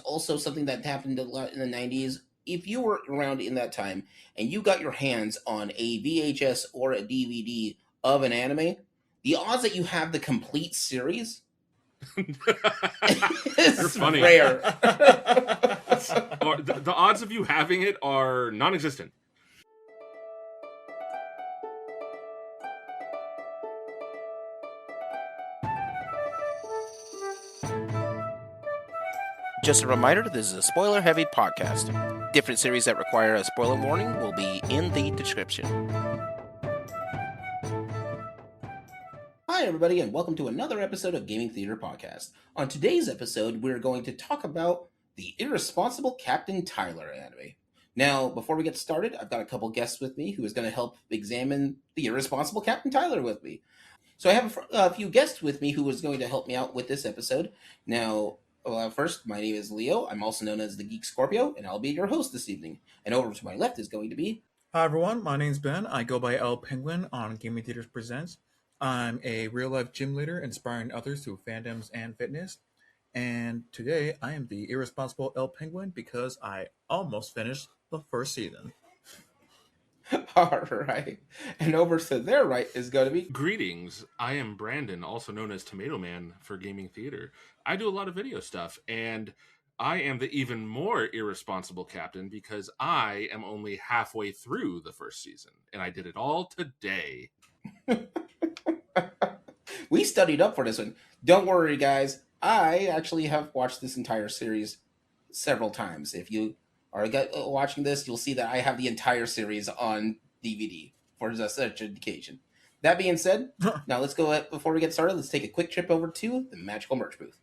also something that happened a lot in the 90s. If you were around in that time and you got your hands on a VHS or a DVD of an anime, the odds that you have the complete series You're is funny. rare. Or the odds of you having it are non-existent. Just a reminder, this is a spoiler-heavy podcast. Different series that require a spoiler warning will be in the description. Hi, everybody, and welcome to another episode of Gaming Theater Podcast. On today's episode, we're going to talk about the Irresponsible Captain Tylor anime. Now, before we get started, I've got a couple guests with me who is going to help examine the Irresponsible Captain Tylor with me. So I have a few guests with me who is going to help me out with this episode. Now, first, my name is Leo. I'm also known as the Geek Scorpio, and I'll be your host this evening. And over to my left is going to be... Hi everyone, my name's Ben. I go by L Penguin on Gaming Theaters Presents. I'm a real-life gym leader inspiring others through fandoms and fitness. And today I am the irresponsible L Penguin because I almost finished the first season. All right. And over to their right is going to be... Greetings, I am Brandon, also known as Tomato Man for Gaming Theater. I do a lot of video stuff, and I am the even more irresponsible captain because I am only halfway through the first season, and I did it all today. We studied up for this one. Don't worry, guys. I actually have watched this entire series several times. If you are watching this, you'll see that I have the entire series on DVD for such an occasion. That being said, now let's go, before we get started, let's take a quick trip over to the Magical Merch booth.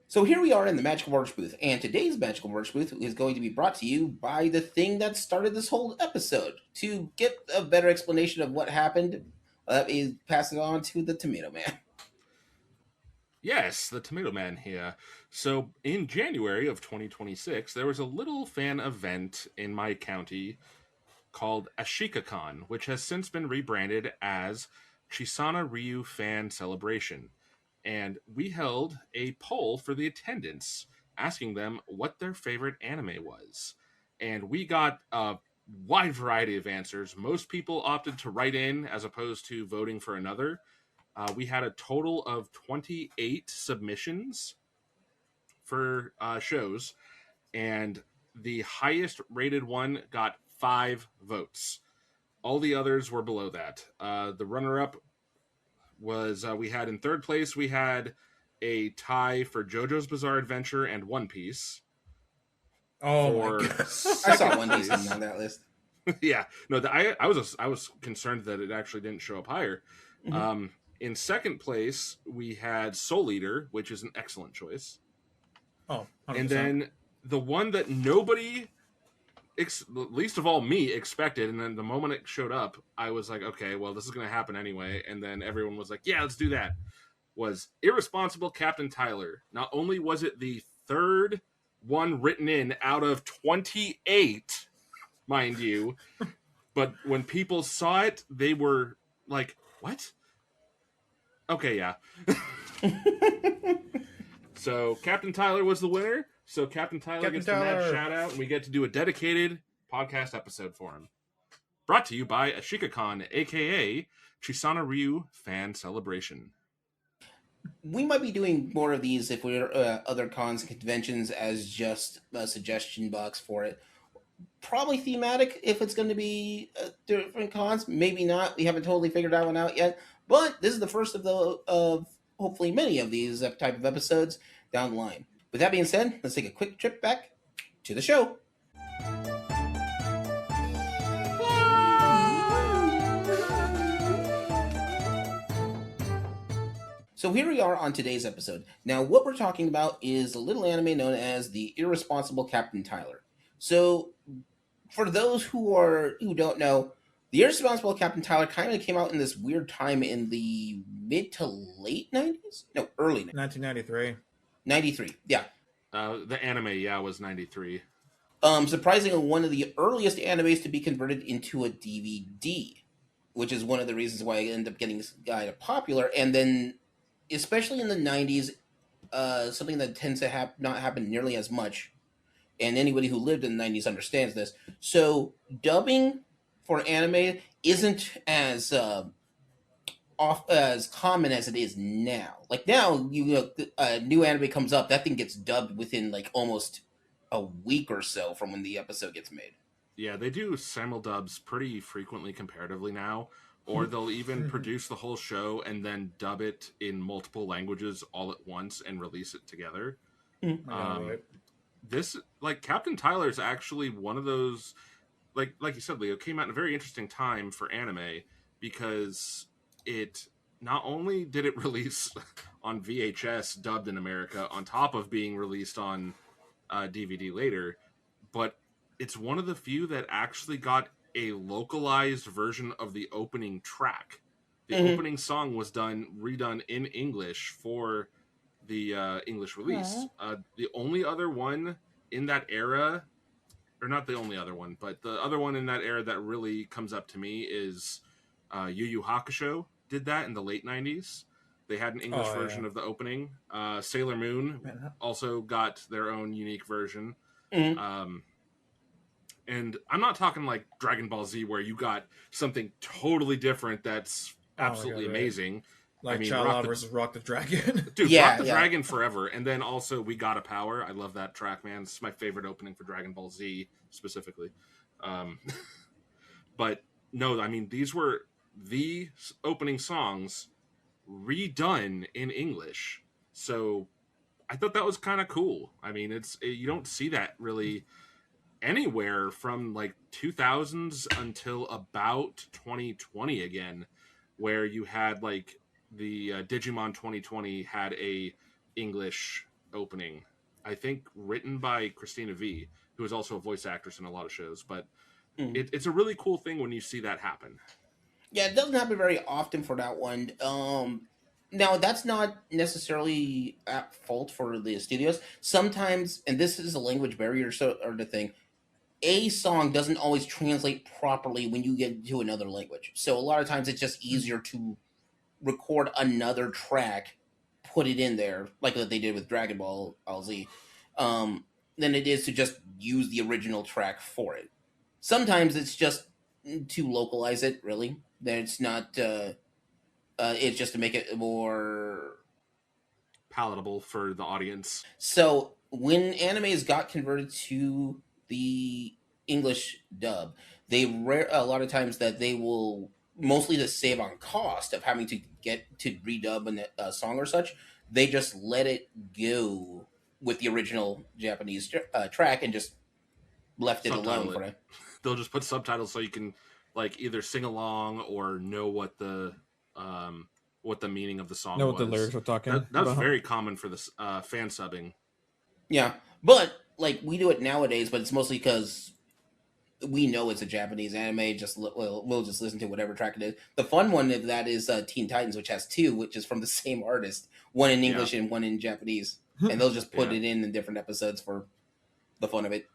So here we are in the Magical Merch booth, and today's Magical Merch booth is going to be brought to you by the thing that started this whole episode. To get a better explanation of what happened, let me pass it on to the Tomato Man. Yes, the Tomato Man here. So, in January of 2026, there was a little fan event in my county called AshikaCon, which has since been rebranded as Chisana Ryu Fan Celebration. And we held a poll for the attendants, asking them what their favorite anime was. And we got a wide variety of answers. Most people opted to write in as opposed to voting for another. We had a total of 28 submissions for shows, and the highest rated one got 5 votes. All the others were below that. The runner-up was, we had in third place, we had a tie for JoJo's Bizarre Adventure and One Piece. Oh my God. I saw One Piece on that list. Yeah, no, I was concerned that it actually didn't show up higher. Mm-hmm. In second place, we had Soul Eater, which is an excellent choice. Oh, 100%. And then the one that nobody, least of all me, expected, and then the moment it showed up, I was like, okay, well, this is going to happen anyway. And then everyone was like, yeah, let's do that. Was Irresponsible Captain Tylor. Not only was it the third one written in out of 28, mind you, but when people saw it, they were like, what? Okay, yeah. So Captain Tylor was the winner. So Captain Tylor gets the mad shout out, and we get to do a dedicated podcast episode for him. Brought to you by AshikaCon, aka Chisana Ryu Fan Celebration. We might be doing more of these if we're other cons and conventions as just a suggestion box for it. Probably thematic if it's going to be different cons. Maybe not. We haven't totally figured that one out yet. But this is the first of hopefully many of these type of episodes down the line. With that being said, let's take a quick trip back to the show. So here we are on today's episode. Now, what we're talking about is a little anime known as the Irresponsible Captain Tylor. So, for those who don't know, the Irresponsible Captain Tylor kind of came out in this weird time in the mid to late 90s? No, early 90s. 1993. 93, yeah. The anime, was 93. Surprisingly, one of the earliest animes to be converted into a DVD, which is one of the reasons why it ended up getting kind of popular. And then, especially in the 90s, something that tends to not happen nearly as much, and anybody who lived in the 90s understands this. So, dubbing for anime isn't as off as common as it is now. Like now, a new anime comes up, that thing gets dubbed within like almost a week or so from when the episode gets made. Yeah, they do simuldubs pretty frequently comparatively now, or they'll even produce the whole show and then dub it in multiple languages all at once and release it together. Right. This, like, Captain Tyler is actually one of those, like you said, Leo, came out in a very interesting time for anime because it not only did it release on VHS dubbed in America on top of being released on DVD later, but it's one of the few that actually got a localized version of the opening track. The opening song was redone in English for the English release. The only other one in that era, or not the only other one, but the other one in that era that really comes up to me is Yu Yu Hakusho did that in the late 90s. They had an English version of the opening. Sailor Moon also got their own unique version. And I'm not talking like Dragon Ball Z where you got something totally different that's absolutely amazing. Like Chala versus Rock the Dragon. Dude, Rock the Dragon forever. And then also We Got a Power. I love that track, man. It's my favorite opening for Dragon Ball Z specifically. But no, I mean, these were the opening songs redone in English. So I thought that was kind of cool. I mean, you don't see that really anywhere from like 2000s until about 2020 again, where you had like the Digimon 2020 had a English opening, I think written by Christina V, who is also a voice actress in a lot of shows. But it's a really cool thing when you see that happen. Yeah, it doesn't happen very often for that one. Now, that's not necessarily at fault for the studios. Sometimes, and this is a language barrier, or the thing, a song doesn't always translate properly when you get to another language. So a lot of times it's just easier to record another track, put it in there, like what they did with Dragon Ball Z, than it is to just use the original track for it. Sometimes it's just to localize it, really. That it's not. It's just to make it more palatable for the audience. So when animes got converted to the English dub, they a lot of times that they will, mostly to save on cost of having to get to redub a song or such, they just let it go with the original Japanese track and just left it alone for it. They'll just put subtitles so you can like either sing along or know what the meaning of the song know was. What the lyrics were talking. That's very common for this fan subbing. Yeah, but like we do it nowadays, but it's mostly because we know it's a Japanese anime. We'll just listen to whatever track it is. The fun one of that is Teen Titans, which has two, which is from the same artist, one in English and one in Japanese, and they'll just put it in different episodes for the fun of it.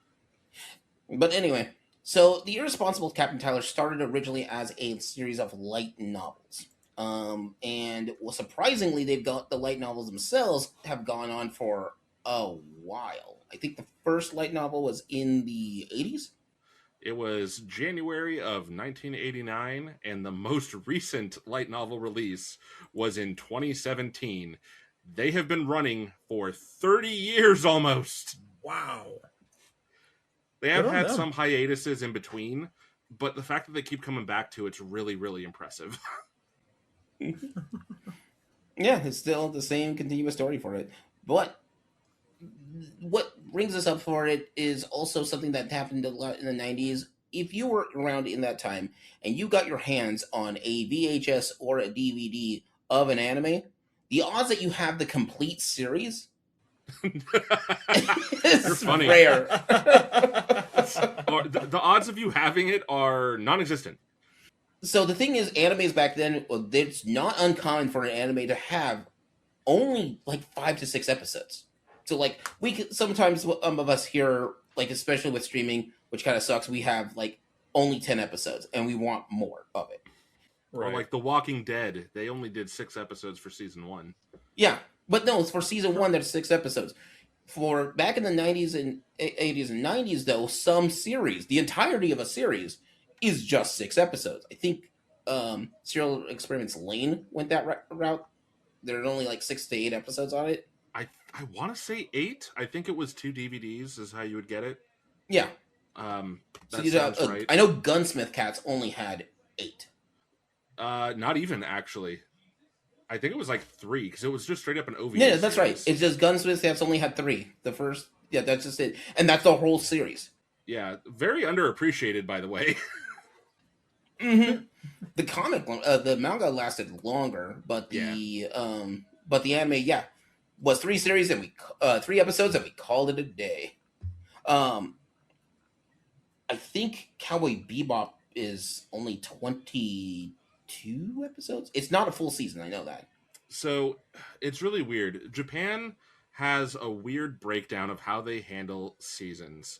But anyway, so the Irresponsible Captain Tylor started originally as a series of light novels. And surprisingly, they've got the light novels themselves have gone on for a while. I think the first light novel was in the 80s. It was January of 1989, and the most recent light novel release was in 2017. They have been running for 30 years almost. Wow. They have had some hiatuses in between, but the fact that they keep coming back to it's really, really impressive. Yeah, it's still the same continuous story for it. But what brings us up for it is also something that happened a lot in the 90s. If you were around in that time and you got your hands on a VHS or a DVD of an anime, the odds that you have the complete series is funny. Rare. Or the odds of you having it are non-existent. So the thing is, animes back then, it's not uncommon for an anime to have only like 5 to 6 episodes. So like we could, sometimes some of us hear like especially with streaming, which kind of sucks. We have like only 10 episodes, and we want more of it. Or like The Walking Dead, they only did 6 episodes for season 1. Yeah, but no, it's for season 1. There's 6 episodes. For back in the 90s and 80s and 90s, though, some series, the entirety of a series, is just 6 episodes. I think Serial Experiments Lane went that route. There are only like 6 to 8 episodes on it. I want to say 8. I think it was 2 DVDs is how you would get it. Yeah. That sounds right. I know Gunsmith Cats only had 8. Not even, actually. I think it was like 3, because it was just straight up an OVA Yeah, that's series. right. It's just Gunsmith Cats only had 3. The first, yeah, that's just it. And that's the whole series. Yeah, very underappreciated, by the way. Mm-hmm. The comic, the manga lasted longer, but the anime, yeah, was 3 series and 3 episodes, and we called it a day. I think Cowboy Bebop is only 22 episodes. It's not a full season. I know that. So it's really weird. Japan has a weird breakdown of how they handle seasons,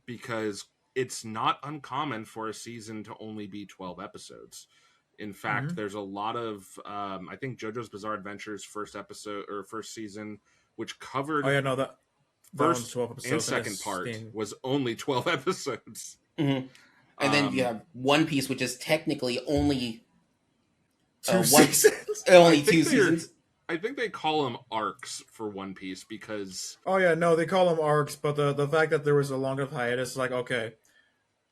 because it's not uncommon for a season to only be 12 episodes. In fact, there's a lot of, I think JoJo's Bizarre Adventure's first episode or first season, which covered that first 12 episodes and second part, was only 12 episodes. Mm-hmm. And then you have One Piece, which is technically only 2 seasons. Only 2 seasons. I think they call them arcs for One Piece because... Oh yeah, no, they call them arcs, but the fact that there was a long enough hiatus is like, okay.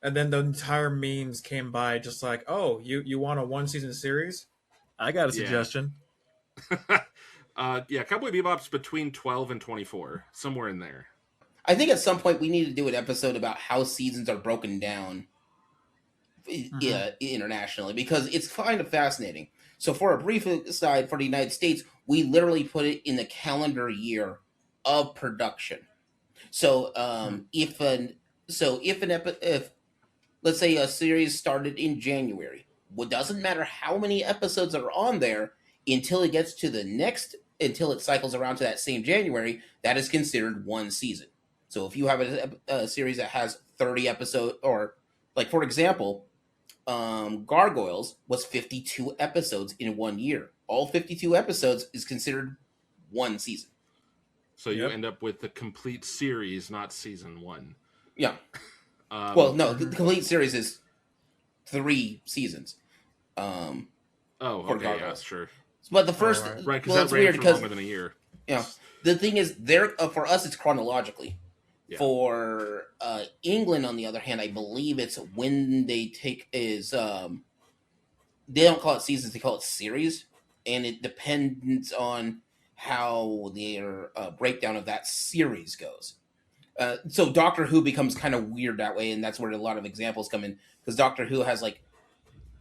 And then the entire memes came by just like, oh, you want a 1-season series? I got a suggestion. Yeah, Cowboy Bebop's between 12 and 24, somewhere in there. I think at some point we need to do an episode about how seasons are broken down internationally, because it's kind of fascinating. So for a brief aside, for the United States, we literally put it in the calendar year of production. So if let's say a series started in January, it doesn't matter how many episodes are on there until it gets to until it cycles around to that same January, that is considered 1 season. So if you have a series that has 30 episodes, or like for example, Gargoyles was 52 episodes in 1 year. All 52 episodes is considered 1 season. So you end up with the complete series, not season 1. Yeah. Well, no, the complete series is 3 seasons. Okay, yeah, sure. But the first, right, because that ran for longer than a year. Yeah, the thing is, for us, it's chronologically. Yeah. For England, on the other hand, I believe it's when they take they don't call it seasons; they call it series, and it depends on how their breakdown of that series goes. So Doctor Who becomes kind of weird that way, and that's where a lot of examples come in, because Doctor Who has like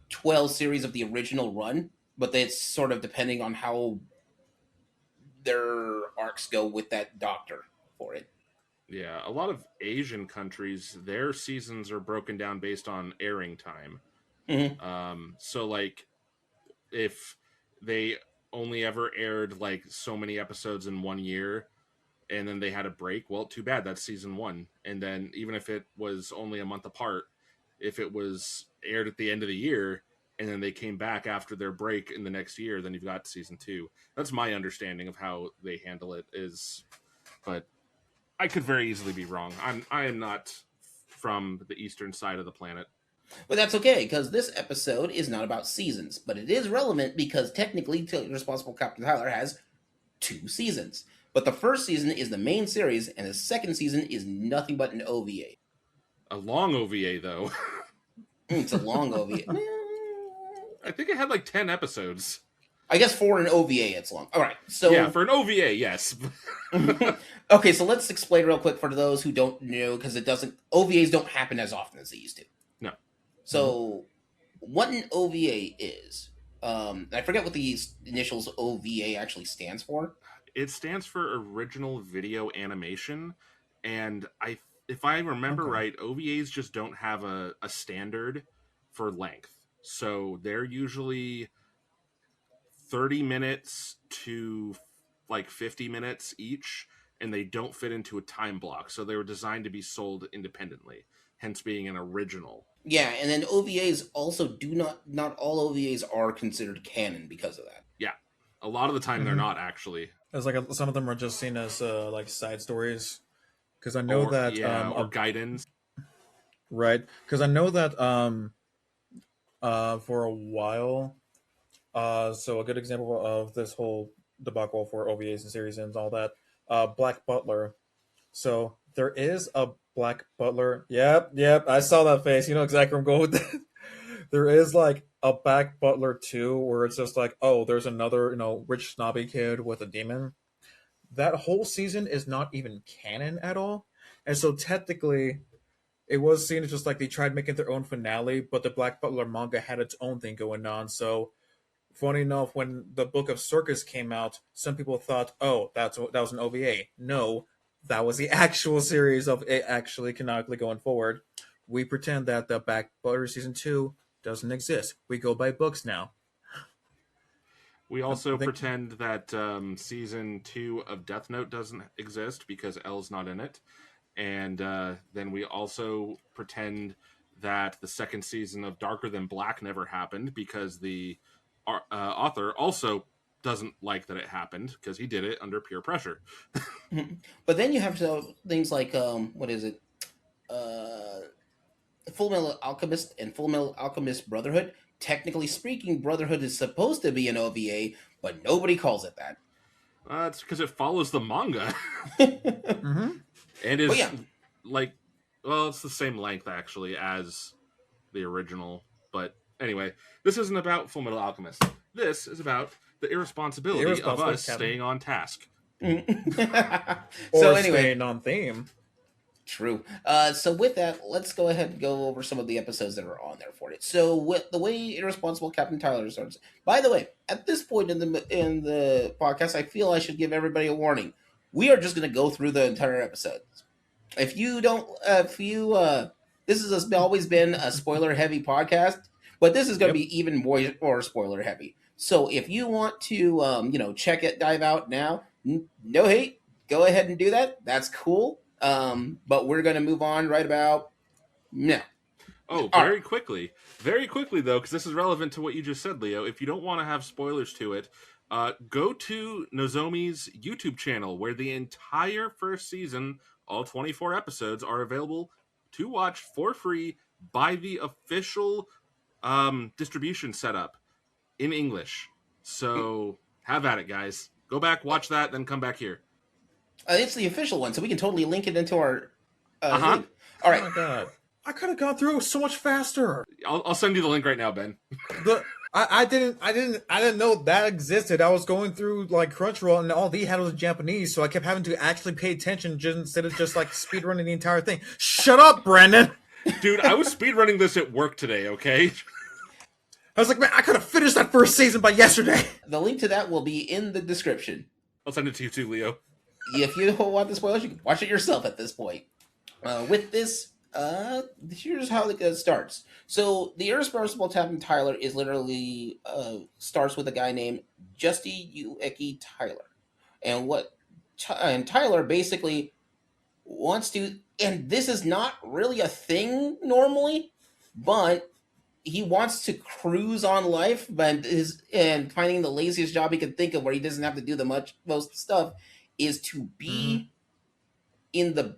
12 series of the original run, but it's sort of depending on how their arcs go with that Doctor for it. Yeah, a lot of Asian countries, their seasons are broken down based on airing time. Mm-hmm. So like, if they only ever aired like so many episodes in 1 year, and then they had a break, well, too bad, that's season 1. And then even if it was only a month apart, if it was aired at the end of the year, and then they came back after their break in the next year, then you've got season 2. That's my understanding of how they handle it is, but I could very easily be wrong. I am not from the eastern side of the planet. But that's okay, because this episode is not about seasons, but it is relevant because technically Irresponsible Captain Tylor has 2 seasons. But the first season is the main series, and the second season is nothing but an OVA. A long OVA, though. It's a long OVA. I think it had like 10 episodes. I guess for an OVA, it's long. All right, so yeah, for an OVA, yes. Okay, so let's explain real quick for those who don't know, because OVAs don't happen as often as they used to. No. So, what an OVA is, I forget what the initials OVA actually stands for. It stands for Original Video Animation, and if I remember right, OVAs just don't have a standard for length. So they're usually 30 minutes to like 50 minutes each, and they don't fit into a time block, so they were designed to be sold independently, hence being an original. Yeah, and then OVAs also not all OVAs are considered canon because of that. Yeah, a lot of the time they're not actually. It's like some of them are just seen as like side stories. Because I know that or guidance. Right, because I know that for a while, so a good example of this whole debacle for OVAs and series and all that, Black Butler. So there is a Black Butler. Yep, I saw that face. You know exactly where I'm going with that. There is like a Black Butler 2 where it's just like, oh, there's another, rich snobby kid with a demon. That whole season is not even canon at all. And so technically, it was seen as just like they tried making their own finale, but the Black Butler manga had its own thing going on. So, funny enough, when the Book of Circus came out, some people thought, oh, that was an OVA. No, that was the actual series of it actually canonically going forward. We pretend that the Black Butler Season 2 doesn't exist. We go by books now. We also pretend that Season 2 of Death Note doesn't exist because L's not in it. And then we also pretend that the second season of Darker Than Black never happened because the author also doesn't like that it happened because he did it under peer pressure. But then you have things like, what is it? Full Metal Alchemist and Full Metal Alchemist Brotherhood. Technically speaking, Brotherhood is supposed to be an OVA, but nobody calls it that. It's because it follows the manga. Mm-hmm. And is it's the same length actually as the original. But anyway, this isn't about Full Metal Alchemist. This is about the irresponsibility of us staying on task. Or anyway, staying on theme. True. So with that, let's go ahead and go over some of the episodes that are on there for it. So with the way Irresponsible Captain Tylor starts. By the way, at this point in the podcast, I feel I should give everybody a warning. We are just going to go through the entire episode. If you don't, this has always been a spoiler heavy podcast, but this is going to be even more spoiler heavy. So if you want to, check it, dive out now, no hate, go ahead and do that. That's cool. But we're going to move on right about now. Oh, very quickly though, because this is relevant to what you just said, Leo. If you don't want to have spoilers to it, go to Nozomi's YouTube channel where the entire first season, all 24 episodes, are available to watch for free by the official distribution setup in English. So have at it, guys. Go back, watch that, then come back here. It's the official one, so we can totally link it into our. Uh-huh. All right. Oh my god, I could have gone through so much faster. I'll send you the link right now, Ben. I didn't know that existed. I was going through like Crunchyroll, and all they had was Japanese, so I kept having to actually pay attention instead of just like speedrunning the entire thing. Shut up, Brandon. Dude, I was speedrunning this at work today. Okay. I was like, man, I could have finished that first season by yesterday. The link to that will be in the description. I'll send it to you too, Leo. If you don't want the spoilers, you can watch it yourself at this point. With this, here's how it starts. So the Irresponsible Captain Tylor is literally starts with a guy named Justy Ueki Tylor, and Tylor basically wants to, and this is not really a thing normally, but he wants to cruise on life, and finding the laziest job he could think of where he doesn't have to do most stuff is to be in the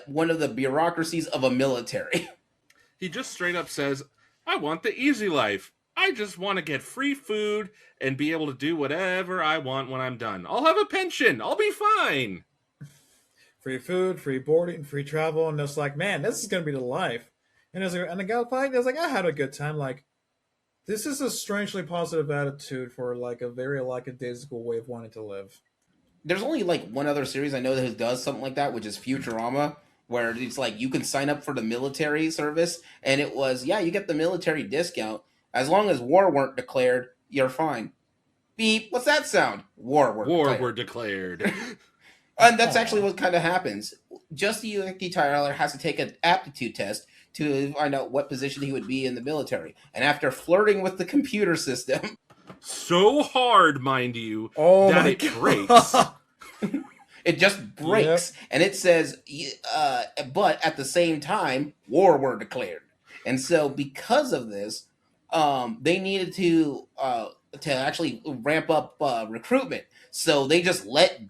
one of the bureaucracies of a military. He just straight up says, I want the easy life. I just want to get free food and be able to do whatever I want when I'm done. I'll have a pension. I'll be fine. Free food, free boarding, free travel, and it's like, man, this is gonna be the life. And the guy fight, I was like, I had a good time. Like, this is a strangely positive attitude for like a very lackadaisical way of wanting to live. There's only like one other series I know that does something like that, which is Futurama, where it's like you can sign up for the military service, and it was, you get the military discount. As long as war weren't declared, you're fine. Beep, what's that sound? War were declared. And that's actually what kind of happens. Justy Ueki Tylor has to take an aptitude test to find out what position he would be in the military. And after flirting with the computer system... So hard, mind you, that it breaks. It just breaks, and it says, but at the same time, war were declared. And so, because of this, they needed to actually ramp up recruitment. So they just let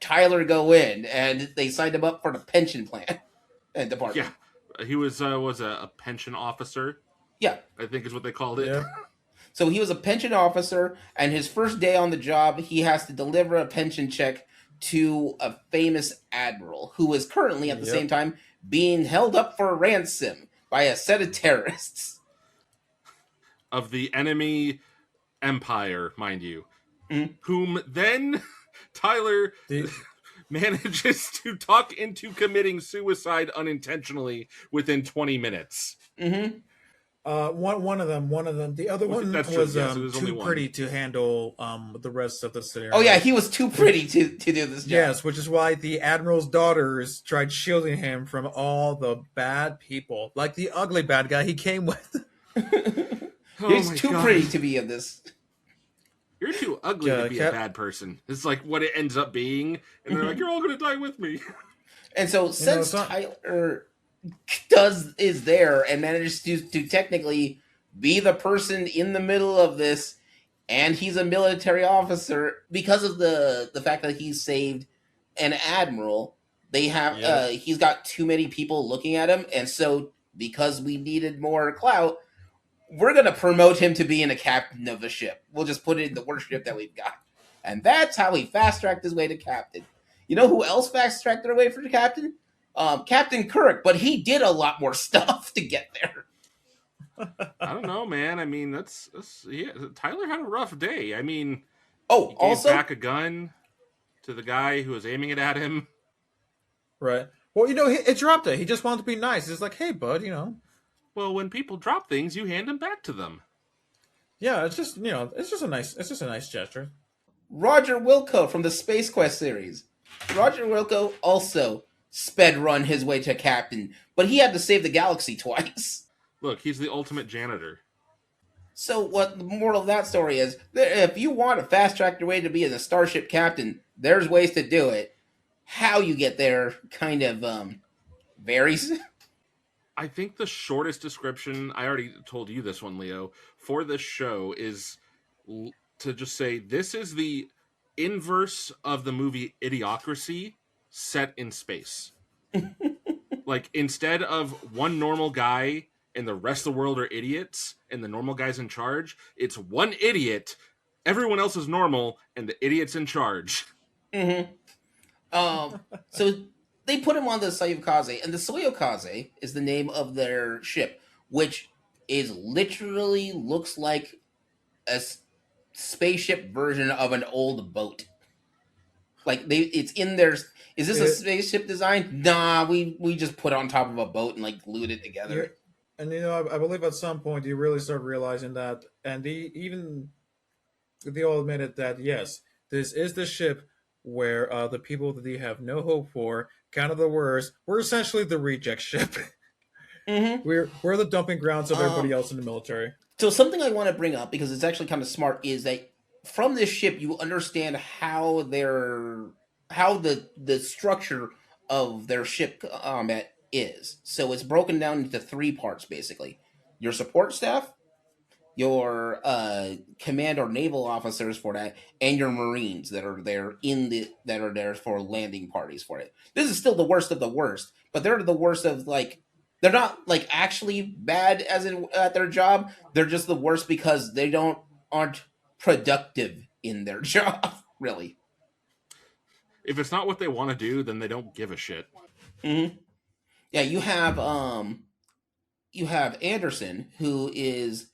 Tyler go in, and they signed him up for the pension plan department. Yeah, he was a pension officer. Yeah, I think is what they called it. Yeah. so he was a pension officer, and his first day on the job, he has to deliver a pension check to a famous admiral who is currently at the same time being held up for ransom by a set of terrorists of the enemy empire, mind you, Mhm. whom then Tyler manages to talk into committing suicide unintentionally within 20 minutes. Mm-hmm. One of them. The other one That's was true. Yes, it was only too one. pretty to handle the rest of the scenario. Oh yeah, he was too pretty to do this job. Yes, which is why the admiral's daughters tried shielding him from all the bad people, like the ugly bad guy he came with. He's too pretty to be in this. You're too ugly to be a bad person. It's like what it ends up being, and they're like, "You're all gonna die with me." And so, since Tyler is there and manages to technically be the person in the middle of this, and he's a military officer because of the fact that he's saved an admiral. They have he's got too many people looking at him, and so because we needed more clout, we're going to promote him to being a captain of the ship. We'll just put it in the worst ship that we've got. And that's how he fast-tracked his way to captain. You know who else fast-tracked their way for the captain? Captain Kirk, but he did a lot more stuff to get there. I don't know, man. I mean, Tyler had a rough day. I mean, he gave also back a gun to the guy who was aiming it at him. Right. Well, it dropped it. He just wanted to be nice. It's like, hey, bud, Well, when people drop things, you hand them back to them. Yeah, it's just a nice gesture. Roger Wilco from the Space Quest series. Roger Wilco also sped run his way to captain, but he had to save the galaxy twice. Look, he's the ultimate janitor. So what the moral of that story is, if you want to fast track your way to be a starship captain, there's ways to do it. How you get there kind of varies. I think the shortest description, I already told you this one, Leo, for this show is to just say this is the inverse of the movie Idiocracy set in space. Like, instead of one normal guy and the rest of the world are idiots and the normal guy's in charge, it's one idiot, everyone else is normal, and the idiot's in charge. Mm-hmm. So they put him on the Soyokaze, and the Soyokaze is the name of their ship, which is literally looks like a spaceship version of an old boat. Like it's in their. Is this a spaceship design? Nah, we just put it on top of a boat and like glued it together. And I believe at some point you really start realizing that, and they all admitted that yes, this is the ship where the people that they have no hope for, kind of the worst, we're essentially the reject ship. Mm-hmm. We're the dumping grounds of everybody else in the military. So something I want to bring up, because it's actually kind of smart, is that from this ship you understand how the structure of their ship combat is. So it's broken down into three parts, basically. Your support staff, your command or naval officers for that, and your Marines that are there for landing parties for it. This is still the worst of the worst, but they're the worst of they're not like actually bad as in at their job. They're just the worst because they aren't productive in their job, really. If it's not what they want to do, then they don't give a shit. Mm-hmm. Yeah, you have Anderson, who is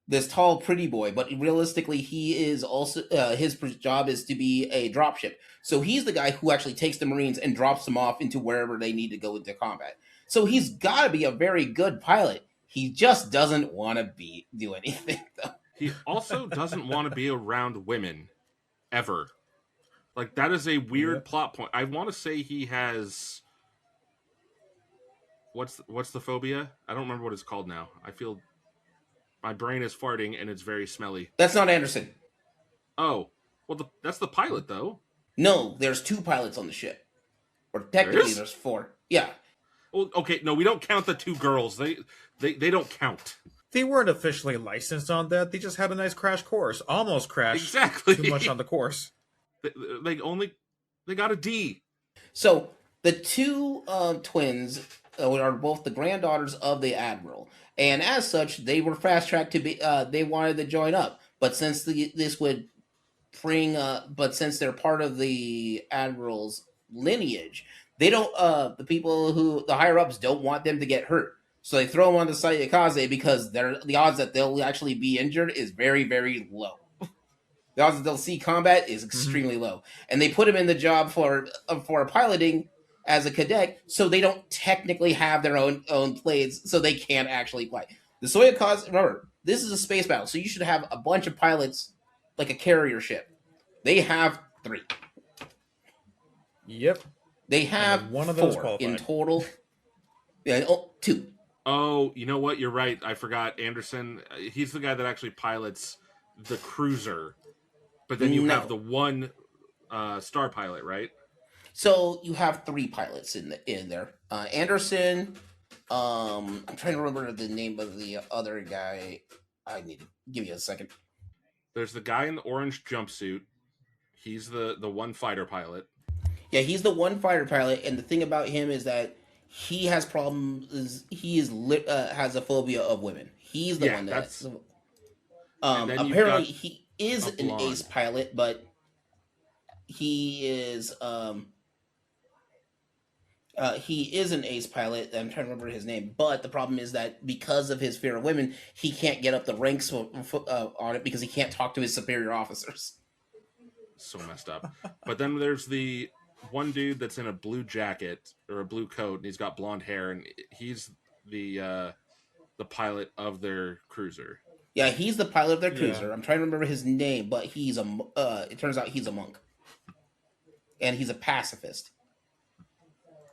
this tall, pretty boy, but realistically, he is also his job is to be a dropship. So he's the guy who actually takes the Marines and drops them off into wherever they need to go into combat. So he's got to be a very good pilot. He just doesn't want to do anything, though. He also doesn't want to be around women, ever. Like, that is a weird plot point. I want to say he has... What's the phobia? I don't remember what it's called now. I feel my brain is farting and it's very smelly. That's not Anderson. Oh, well, that's the pilot though. No, there's 2 pilots on the ship. Or There technically is? there's 4. Yeah. Well, okay, no, we don't count the 2 girls. They don't count. They weren't officially licensed on that. They just had a nice crash course. Almost crashed Exactly. too much on the course. They got a D. So the 2 twins are both the granddaughters of the admiral, and as such, they were fast tracked to be. They wanted to join up, but since this would bring, but since they're part of the admiral's lineage, they don't. The higher ups don't want them to get hurt, so they throw them on the Sayakaze because the odds that they'll actually be injured is very very low. The odds that they'll see combat is extremely low, and they put him in the job for piloting as a cadet, so they don't technically have their own planes, so they can't actually fly. The Soyuz, remember, this is a space battle, so you should have a bunch of pilots like a carrier ship. They have 3. Yep. They have one of those 4 qualified. in total. Yeah, 2. Oh, you know what? You're right. I forgot Anderson. He's the guy that actually pilots the cruiser. But then you have the one star pilot, right? So you have 3 pilots in there. Anderson. I'm trying to remember the name of the other guy. I need to give you a second. There's the guy in the orange jumpsuit. He's the one fighter pilot. Yeah, he's the one fighter pilot, and the thing about him is that he has problems. He has a phobia of women. He's the one that's. Apparently, he is an ace pilot, but he is an ace pilot. I'm trying to remember his name, but the problem is that because of his fear of women, he can't get up the ranks on it because he can't talk to his superior officers. So messed up. But then there's the one dude that's in a blue jacket or a blue coat, and he's got blonde hair, and he's the pilot of their cruiser. Yeah, he's the pilot of their cruiser. Yeah. I'm trying to remember his name, but he's it turns out he's a monk, and he's a pacifist.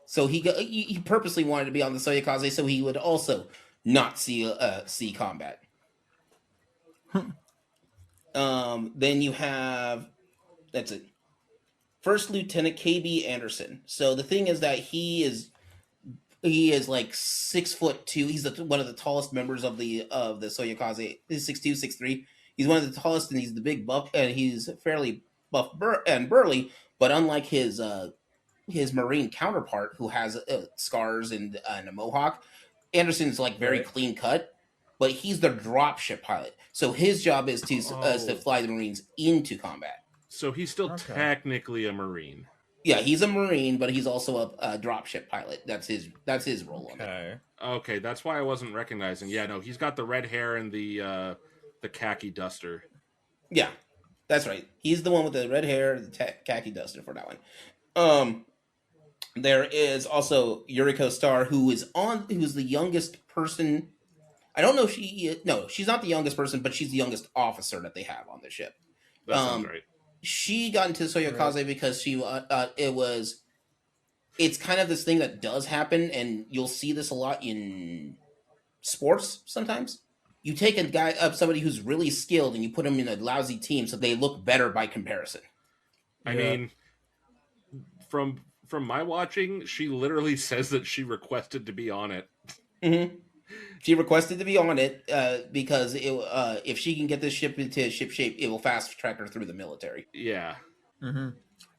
So he purposely wanted to be on the Soyakaze so he would also not see combat. Then you have, that's it, First Lieutenant KB Anderson. So the thing is that he is like 6'2". He's one of the tallest members of the Soyakaze. He's 6'2", 6'3". He's one of the tallest, and he's the big buff, and he's fairly buff and burly. But unlike his Marine counterpart, who has scars and a mohawk, Anderson's like very clean cut. But he's the dropship pilot, so his job is to fly the Marines into combat. So he's still technically a Marine. Yeah, he's a Marine, but he's also a dropship pilot. That's his role on it. Okay, that's why I wasn't recognizing. Yeah, no, he's got the red hair and the khaki duster. Yeah, that's right. He's the one with the red hair, the khaki duster for that one. There is also Yuriko Star, who is the youngest person. I don't know if she's not the youngest person, but she's the youngest officer that they have on the ship. That sounds right. She got into Soyakaze because it's kind of this thing that does happen, and you'll see this a lot in sports sometimes. You take somebody who's really skilled, and you put them in a lousy team so they look better by comparison. I mean, from my watching, she literally says that she requested to be on it. Mm-hmm. She requested to be on it because if she can get this ship into ship shape, it will fast track her through the military. Yeah. Mm-hmm.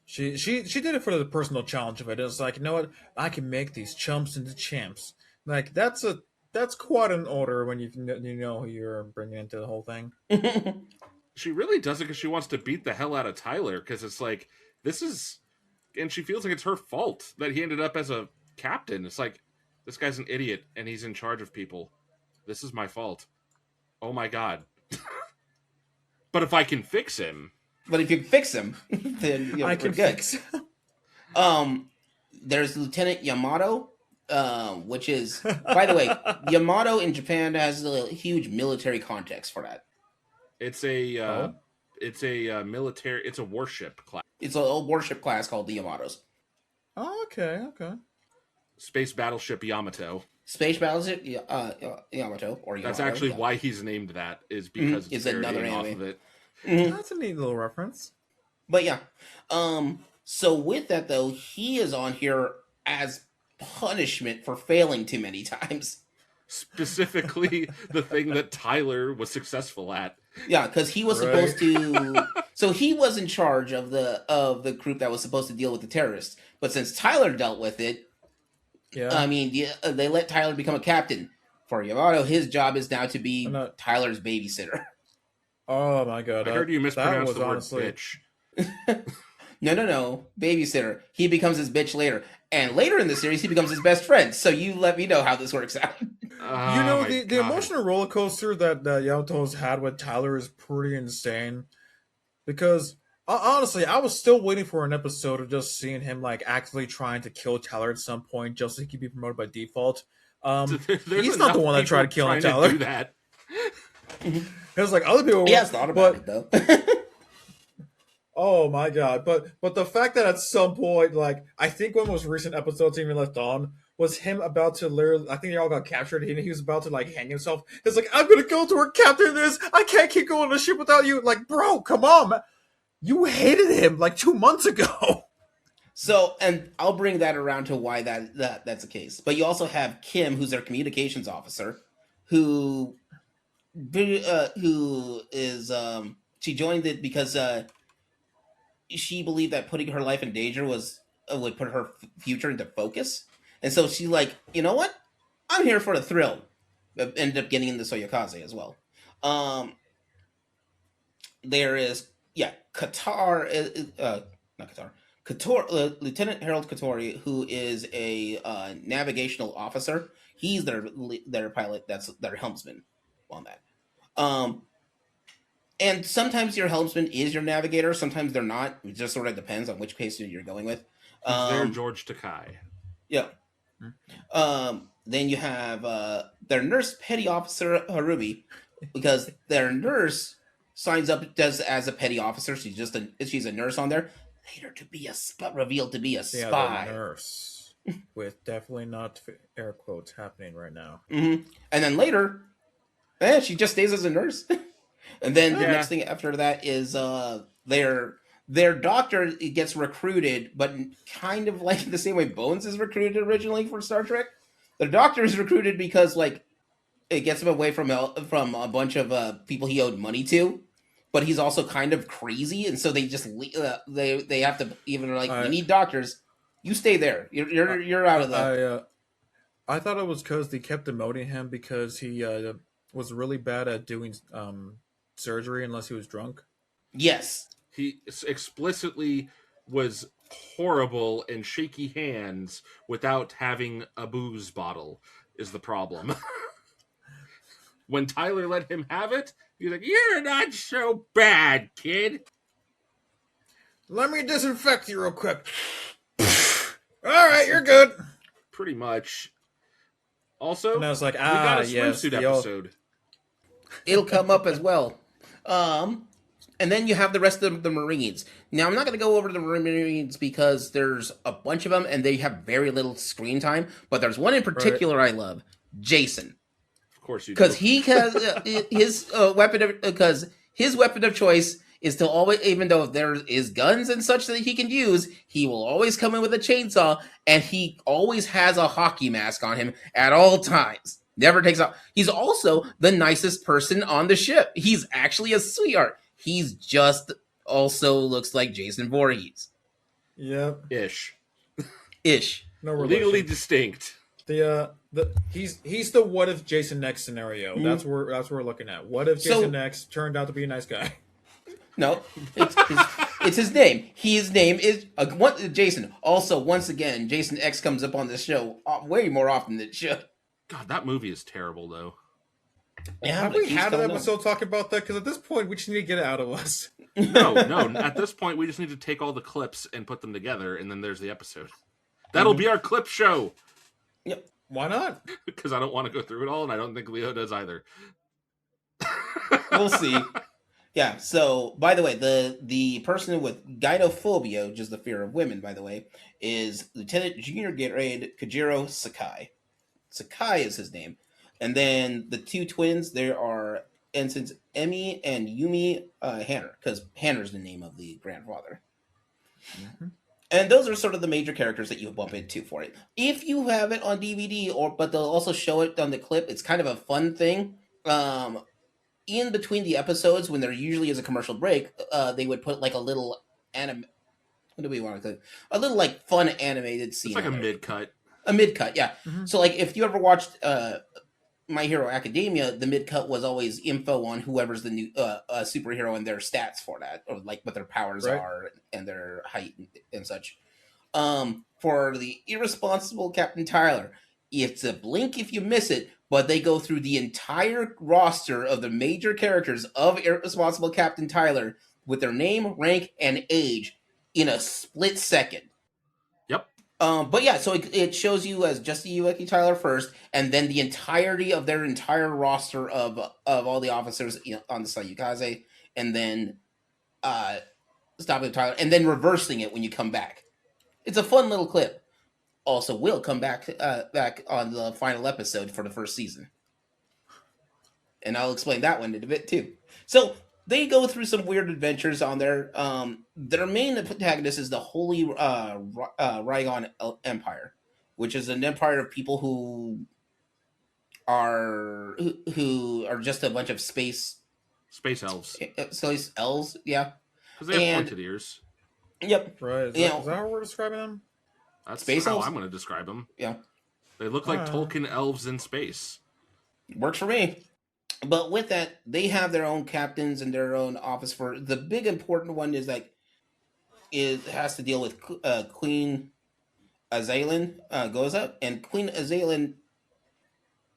She did it for the personal challenge of it. It was like, you know what? I can make these chumps into champs. Like that's quite an order when you know who you're bringing into the whole thing. She really does it because she wants to beat the hell out of Tylor, because it's like and she feels like it's her fault that he ended up as a captain. It's like, this guy's an idiot, and he's in charge of people. This is my fault. Oh my god. But if I can fix him... But if you fix him, then I can fix him. There's Lieutenant Yamato, which is... By the way, Yamato in Japan has a huge military context for that. It's a military... It's a warship class. It's a warship class called the Yamatos. Oh, okay. Space battleship Yamato. Space battleship Yamato, or Yamato. That's actually why he's named that, is because it's another anime off of it. Mm-hmm. That's a neat little reference. But yeah, So with that though, he is on here as punishment for failing too many times. Specifically, the thing that Tyler was successful at. Yeah, because he was Right. supposed to. So he was in charge of the group that was supposed to deal with the terrorists. But since Tyler dealt with it, Yeah. I mean, they let Tyler become a captain. For Yamato, his job is now to And be Tyler's babysitter. oh my god, I heard you that mispronounce was the word honestly. bitch. No, babysitter. He becomes his bitch later, and later in the series, he becomes his best friend. So you let me know how this works out. You Oh know, my the god. emotional roller coaster that Yamato's had with Tyler is pretty insane. Because honestly, I was still waiting for an episode of just seeing him like actively trying to kill Tyler at some point, just so he could be promoted by default. There's He's not the enough one that people tried killing trying Tyler. to do that. It was like other people He were, has thought about but it though. oh my god! But the fact that at some point, like I think one of the most recent episodes even left on was him about to literally. I think they all got captured, and he was about to like hang himself. It's like I'm gonna go to where Captain is. I can't keep going on the ship without you. Like, bro, come on, man. You hated him like 2 months ago. So, and I'll bring that around to why that's the case. But you also have Kim, who's their communications officer, who who is she joined it because she believed that putting her life in danger was would put her future into focus, and so she like, you know what, I'm here for the thrill. Ended up getting into Soyokaze as well. Um, there is Qatar, not Qatar. Lieutenant Harold Katori, who is a navigational officer. He's their pilot. That's their helmsman on that. Um, and sometimes your helmsman is your navigator. Sometimes they're not. It just sort of depends on which case you're going with. He's their Um, George Takai. yeah. Then you have their nurse petty officer Harubi, because their nurse signs up does as a petty officer. She's a nurse on there. Later to be revealed to be a Yeah, the spy. nurse. With definitely not air quotes happening right now. And then later, she just stays as a nurse. And then the next thing after that is their doctor gets recruited, but kind of like the same way Bones is recruited originally for Star Trek. The doctor is recruited because like it gets him away from a bunch of people he owed money to, but he's also kind of crazy, and so they just they have to even like, we need doctors. You stay there. You're out of that. I thought it was because they kept demoting him because he was really bad at doing surgery unless he was drunk. Yes. He explicitly was horrible and shaky hands without having a booze bottle is the problem. When Tyler let him have it, he's like, "You're not so bad, kid. Let me disinfect you real quick." All right, you're good. Pretty much. Also, and I was like, we got a yes, swimsuit episode. It'll come up as well. And then you have the rest of the Marines. Now, I'm not going to go over the Marines because there's a bunch of them and they have very little screen time. But there's one in particular I love, Jason. Of course you do. Because he has his weapon of choice is to always, even though there is guns and such that he can use, he will always come in with a chainsaw, and he always has a hockey mask on him at all times. Never takes off. He's also the nicest person on the ship. He's actually a sweetheart. He's just also looks like Jason Voorhees. Yep. Ish. No relation. Legally distinct. He's the what if Jason X scenario. Mm-hmm. That's what we're looking at. What if Jason X turned out to be a nice guy? No, it's his name. His name is Jason. Also, once again, Jason X comes up on this show way more often than it should. God, that movie is terrible, though. Yeah, have we had an episode talking about that? Because at this point, we just need to get it out of us. No. At this point, we just need to take all the clips and put them together, and then there's the episode. That'll be our clip show. Yep. Why not? Because I don't want to go through it all, and I don't think Leo does either. We'll see. Yeah, so, by the way, the person with gynophobia, which is the fear of women, by the way, is Lieutenant Junior Grade Kojiro Sakai. Sakai is his name. And then the two twins, there are ensigns Emi and Yumi Hanner, because Hanner's the name of the grandfather. Mm-hmm. And those are sort of the major characters that you bump into for it. If you have it on DVD, but they'll also show it on the clip, it's kind of a fun thing. In between the episodes, when there usually is a commercial break, they would put like a little anime. What do we want to call it? A little like fun animated scene. It's like a mid cut. A mid cut, yeah. Mhm. So like if you ever watched My Hero Academia, the mid cut was always info on whoever's the new superhero and their stats for that, or like what their powers Right. are and their height and such. For the Irresponsible Captain Tylor, it's a blink if you miss it, but they go through the entire roster of the major characters of Irresponsible Captain Tylor with their name, rank, and age in a split second. Yep. But yeah, so it shows you as just the Yueki Tyler first, and then the entirety of their entire roster of all the officers on the Sayukaze, and then stopping Tyler, and then reversing it when you come back. It's a fun little clip. Also, will come back on the final episode for the first season, and I'll explain that one in a bit too. So they go through some weird adventures on there. Their main protagonist is the Holy Rygon Empire, which is an empire of people who are just a bunch of space elves. Space elves, yeah. Because they have pointed ears. Yep. Right. Is that how we're describing them? That's space how elves? I'm going to describe them. Yeah. They look like Tolkien elves in space. Works for me. But with that, they have their own captains and their own office. For the big important one is like it has to deal with Queen Azalin Goza, and Queen Azalin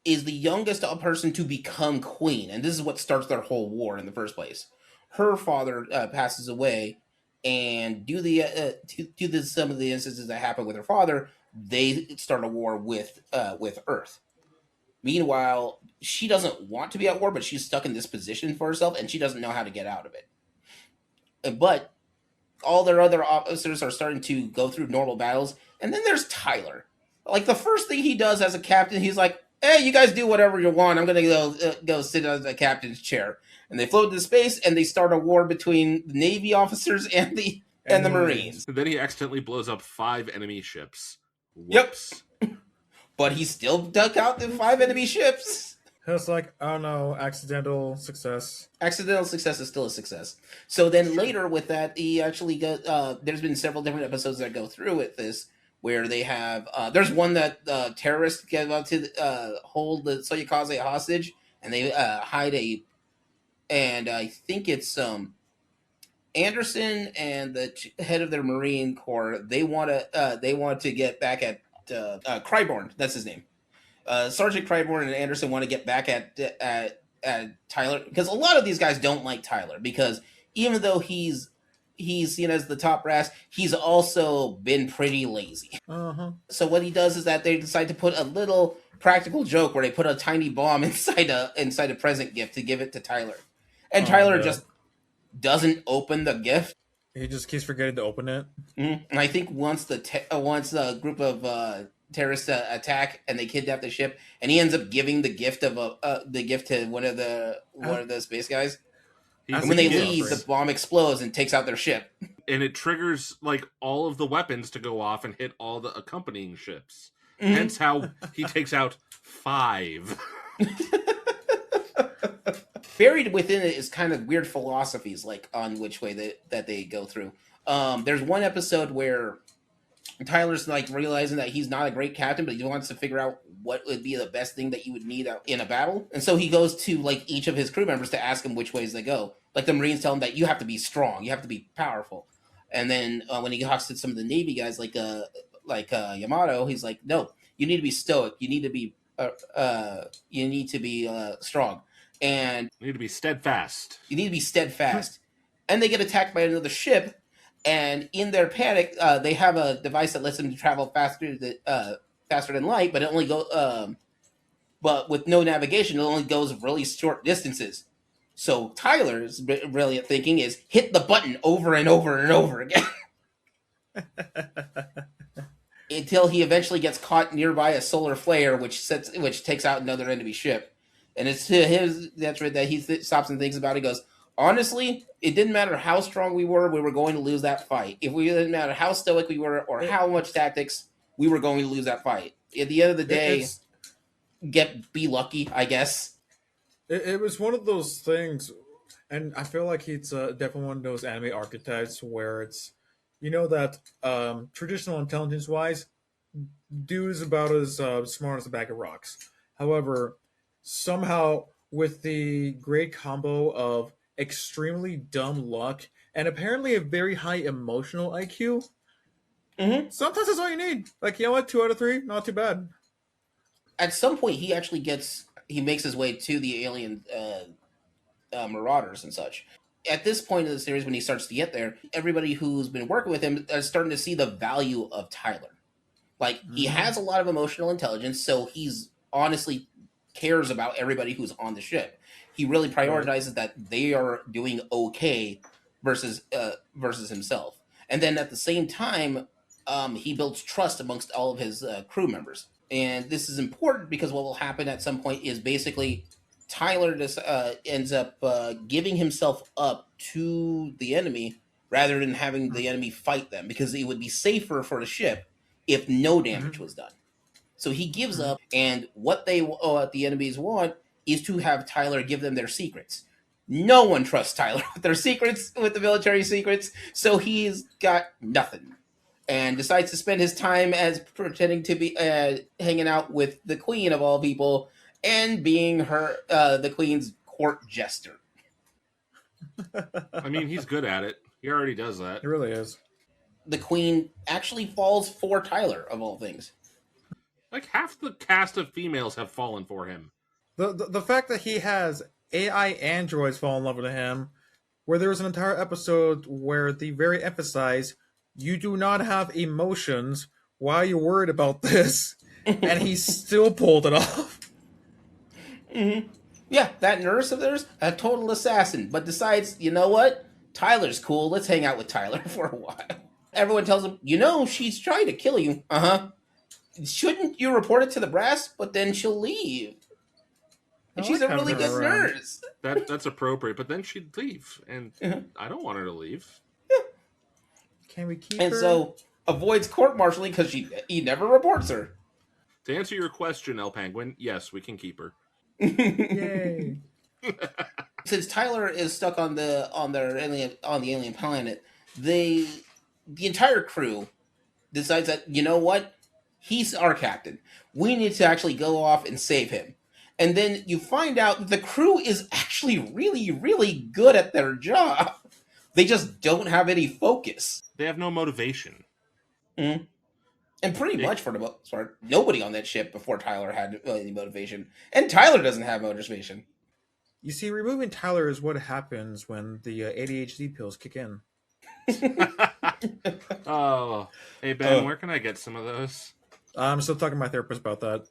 is the youngest person to become queen, and this is what starts their whole war in the first place. Her father passes away, and due to some of the instances that happen with her father, they start a war with Earth. Meanwhile, she doesn't want to be at war, but she's stuck in this position for herself, and she doesn't know how to get out of it. But all their other officers are starting to go through normal battles, and then there's Tylor. Like, the first thing he does as a captain, he's like, hey, you guys do whatever you want. I'm going to go sit on the captain's chair. And they float into space, and they start a war between the Navy officers and the Marines. Then he accidentally blows up 5 enemy ships. Whoops. Yep. But he still dug out the 5 enemy ships. It's like, oh no, accidental success. Accidental success is still a success. So then later with that, he actually got, there's been several different episodes that go through with this, where they have, there's one that terrorists get out to hold the Soyukaze hostage, and they hide and I think it's Anderson and the head of their Marine Corps, they want to get back at Cryborn, that's his name. Sergeant Cryborn and Anderson want to get back at Tylor, because a lot of these guys don't like Tylor, because even though he's seen as the top brass, he's also been pretty lazy. Uh-huh. So what he does is that they decide to put a little practical joke where they put a tiny bomb inside a present gift to give it to Tylor, and Tylor just doesn't open the gift. He just keeps forgetting to open it. Mm-hmm. And I think once a group of terrorists attack and they kidnap the ship, and he ends up giving the gift to one of the space guys. And when they leave, the bomb explodes and takes out their ship. And it triggers like all of the weapons to go off and hit all the accompanying ships. Mm-hmm. Hence how he takes out 5. Buried within it is kind of weird philosophies, like on which way that they go through. There's one episode where Tyler's like realizing that he's not a great captain, but he wants to figure out what would be the best thing that you would need in a battle. And so he goes to like each of his crew members to ask him which ways they go. Like the Marines tell him that you have to be strong, you have to be powerful. And then when he talks to some of the Navy guys, like Yamato, he's like, no, you need to be stoic. You need to be strong. And you need to be steadfast. And they get attacked by another ship. And in their panic, they have a device that lets them travel faster than light, but it only but with no navigation, it only goes really short distances. So Tyler's brilliant thinking is hit the button over and over and over again until he eventually gets caught nearby a solar flare, which takes out another enemy ship. And it's to his detriment that he stops and thinks about it. He goes, honestly, it didn't matter how strong we were going to lose that fight. It didn't matter how stoic we were or how much tactics, we were going to lose that fight. At the end of the day, It's be lucky, I guess. it was one of those things, and I feel like it's definitely one of those anime archetypes where it's, that traditional intelligence wise, dude is about as smart as a bag of rocks. However, somehow with the great combo of extremely dumb luck and apparently a very high emotional IQ, Mm-hmm. sometimes that's all you need. Like, you know what, 2 out of 3, not too bad. At some point, he makes his way to the alien marauders and such. At this point in the series, when he starts to get there, everybody who's been working with him is starting to see the value of Tylor. Like, he has a lot of emotional intelligence, so he's honestly cares about everybody who's on the ship. He really prioritizes that they are doing okay versus himself. And then at the same time, he builds trust amongst all of his crew members. And this is important because what will happen at some point is basically Tylor just ends up giving himself up to the enemy rather than having the enemy fight them, because it would be safer for the ship if no damage was done. So he gives up, and what the enemies want is to have Tylor give them their secrets. No one trusts Tylor with their secrets, with the military secrets, so he's got nothing. And decides to spend his time as pretending to be hanging out with the queen of all people and being the queen's court jester. I mean, he's good at it. He already does that. It really is. The queen actually falls for Tylor, of all things. Like, half the cast of females have fallen for him. The fact that he has AI androids fall in love with him, where there was an entire episode where they very emphasize you do not have emotions. Why are you worried about this? And he still pulled it off. Mm-hmm. Yeah, that nurse of theirs, a total assassin, but decides, you know what? Tylor's cool. Let's hang out with Tylor for a while. Everyone tells him, she's trying to kill you. Uh-huh. Shouldn't you report it to the brass? But then she'll leave. And she's a really good nurse. That's appropriate, but then she'd leave, and I don't want her to leave. Can we keep her? And so avoids court-martialing because he never reports her. To answer your question, El Penguin, yes, we can keep her. Yay! Since Tylor is stuck on the alien planet, the entire crew decides that, you know what? He's our captain. We need to actually go off and save him. And then you find out that the crew is actually really, really good at their job. They just don't have any focus. They have no motivation. Mm-hmm. And pretty much for the most part, nobody on that ship before Tylor had any motivation. And Tylor doesn't have motivation. You see, removing Tylor is what happens when the ADHD pills kick in. Oh, hey Ben, where can I get some of those? I'm still talking to my therapist about that.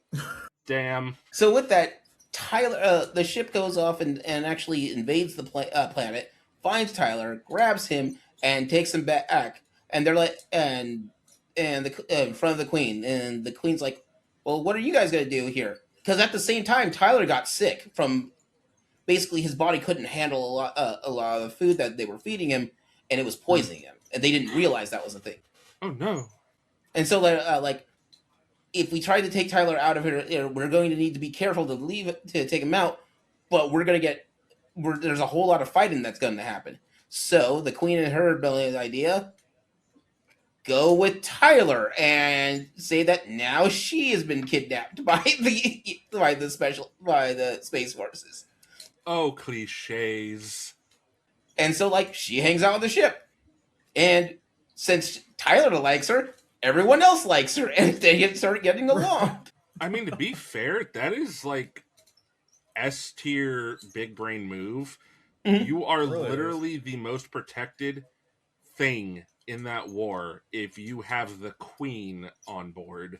Damn. So with that, Tylor, the ship goes off and actually invades the planet, finds Tylor, grabs him, and takes him back. And they're like, in front of the queen, and the queen's like, "Well, what are you guys gonna do here?" Because at the same time, Tylor got sick from basically his body couldn't handle a lot of the food that they were feeding him, and it was poisoning him, and they didn't realize that was a thing. Oh no! And so like, if we try to take Tylor out of here, we're going to need to be careful to take him out, but there's a whole lot of fighting that's going to happen. So the queen and her brilliant idea: go with Tylor and say that now she has been kidnapped by the Space Forces. Oh, cliches. And so, like, she hangs out on the ship. And since Tylor likes her, everyone else likes her, and they start getting along. I mean, to be fair, that is like S tier big brain move. Mm-hmm. You are literally the most protected thing in that war if you have the queen on board.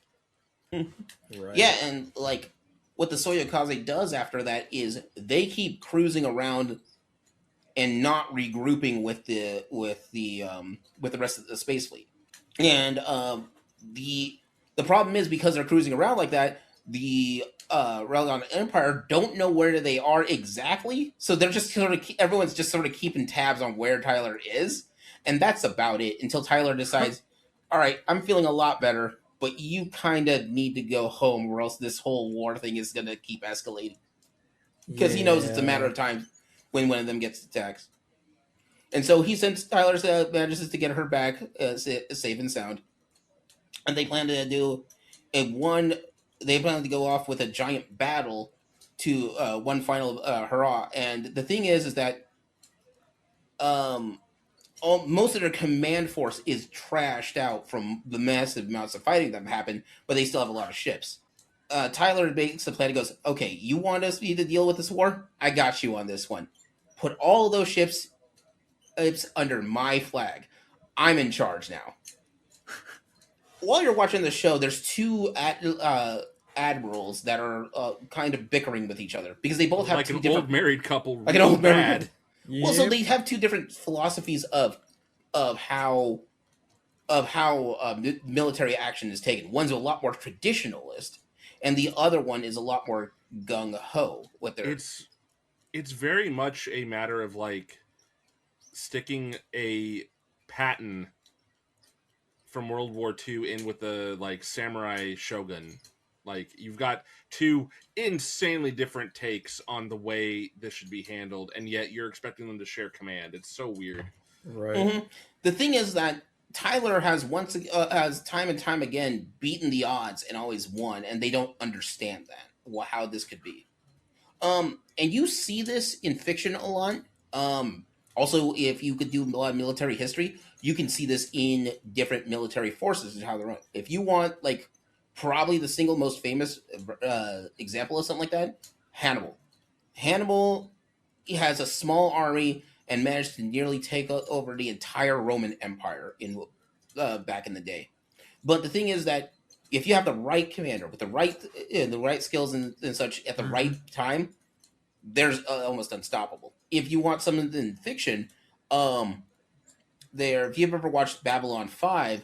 Right. Yeah, and like what the Soyokaze does after that is they keep cruising around and not regrouping with the rest of the space fleet. And the problem is, because they're cruising around like that, the Religon Empire don't know where they are exactly, so they're just sort of everyone's just sort of keeping tabs on where Tylor is, and that's about it until Tylor decides, all right, I'm feeling a lot better, but you kind of need to go home, or else this whole war thing is gonna keep escalating because he knows it's a matter of time when one of them gets attacked. And so he sends Tyler's manages to get her back safe and sound, and they plan to do a one. They plan to go off with a giant battle to one final hurrah. And the thing is that most of their command force is trashed out from the massive amounts of fighting that happened, but they still have a lot of ships. Tylor makes the plan and goes, okay, you want us to deal with this war? I got you on this one. Put all of those ships under my flag. I'm in charge now. While you're watching the show, there's two admirals that are kind of bickering with each other because they both have like two an different old married couple. like an old married couple. Yep. Well, so they have two different philosophies of how military action is taken. One's a lot more traditionalist, and the other one is a lot more gung ho. With their it's very much a matter of like sticking a pattern from World War II in with the like samurai shogun. Like you've got two insanely different takes on the way this should be handled, and yet you're expecting them to share command. It's so weird. Right. Mm-hmm. The thing is that Tylor has time and time again beaten the odds and always won, and they don't understand that how this could be. And you see this in fiction a lot. Also, if you could do a lot of military history, you can see this in different military forces and how they're run. If you want, like, probably the single most famous example of something like that, Hannibal. Hannibal has a small army and managed to nearly take over the entire Roman Empire in back in the day. But the thing is that if you have the right commander with the right skills and such at the right time, there's almost unstoppable. If you want something in fiction, if you've ever watched Babylon 5,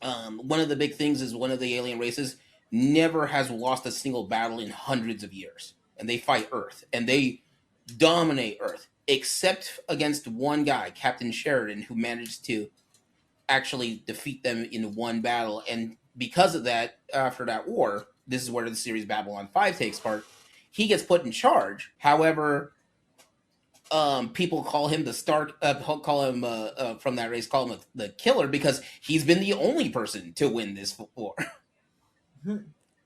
one of the big things is one of the alien races never has lost a single battle in hundreds of years. And they fight Earth. And they dominate Earth. Except against one guy, Captain Sheridan, who managed to actually defeat them in one battle. And because of that, after that war, this is where the series Babylon 5 takes part, he gets put in charge. However, people call him the Stark, from that race, call him the killer because he's been the only person to win this war.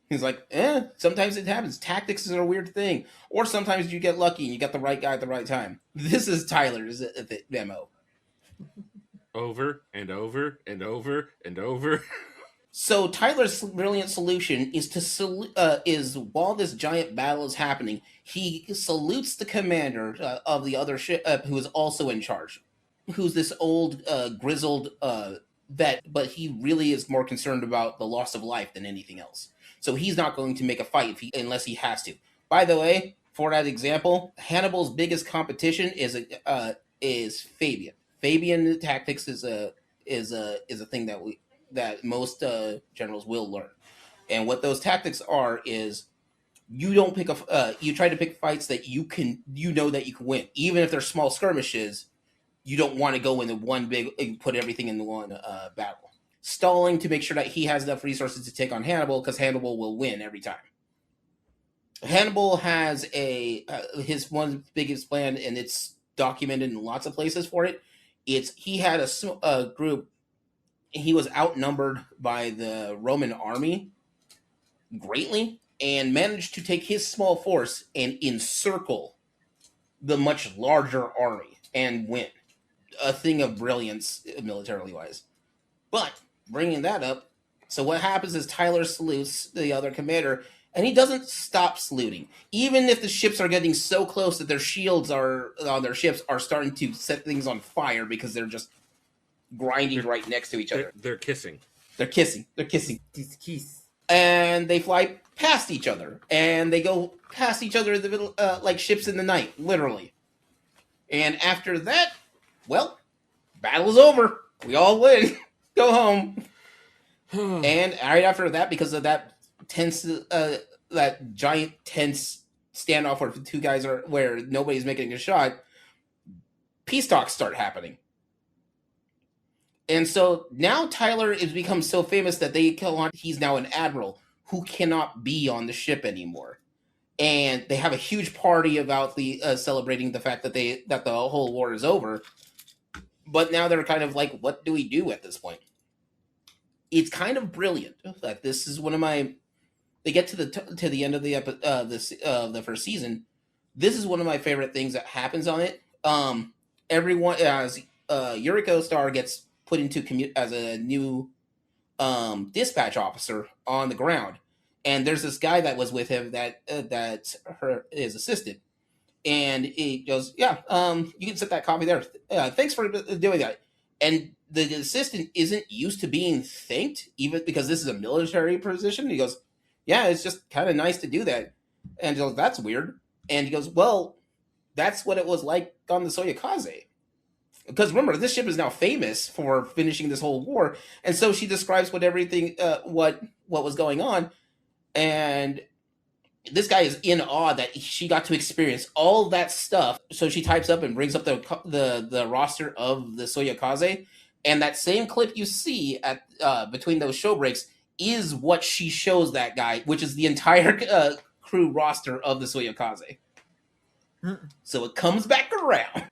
He's like, sometimes it happens. Tactics is a weird thing. Or sometimes you get lucky and you got the right guy at the right time. This is Tylor's MO. Over and over and over and over. So Tylor's brilliant solution is is while this giant battle is happening, he salutes the commander of the other ship, who is also in charge, who's this old grizzled vet, but he really is more concerned about the loss of life than anything else. So he's not going to make a fight unless he has to. By the way, for that example, Hannibal's biggest competition is Fabian. Fabian tactics is a thing that most generals will learn. And what those tactics are is you don't pick you try to pick fights that you know that you can win, even if they're small skirmishes. You don't want to go into one big and put everything in one battle. Stalling to make sure that he has enough resources to take on Hannibal, because Hannibal will win every time. Hannibal has his one biggest plan, and it's documented in lots of places for it. He had a group. He was outnumbered by the Roman army greatly and managed to take his small force and encircle the much larger army and win. A thing of brilliance militarily wise. But bringing that up, so what happens is Tylor salutes the other commander, and he doesn't stop saluting. Even if the ships are getting so close that their shields on their ships are starting to set things on fire because they're just grinding right next to each other. They're kissing. They're kissing. Kiss. And they fly past each other. And they go past each other in the middle, like ships in the night, literally. And after that, well, battle's over. We all win. Go home. And right after that, because of that tense, that giant tense standoff where the two guys are where nobody's making a shot, peace talks start happening. And so now Tyler has become so famous that he's now an admiral who cannot be on the ship anymore. And they have a huge party about the celebrating the fact that the whole war is over. But now they're kind of like, what do we do at this point? It's kind of brilliant. Like, this is one of my. They get to the end of the first season. This is one of my favorite things that happens on it. Everyone as Yuriko Star gets put into commute as a new dispatch officer on the ground, and there's this guy that was with him that's his assistant, and he goes, "Yeah, you can set that copy there. Thanks for doing that." And the assistant isn't used to being thanked, even because this is a military position. He goes, "Yeah, it's just kind of nice to do that," and he goes, "That's weird." And he goes, "Well, that's what it was like on the Soyokaze." Because remember, this ship is now famous for finishing this whole war, and so she describes what was going on, and this guy is in awe that she got to experience all that stuff. So she types up and brings up the roster of the Soyokaze, and that same clip you see at between those show breaks is what she shows that guy, which is the entire crew roster of the Soyokaze. So it comes back around.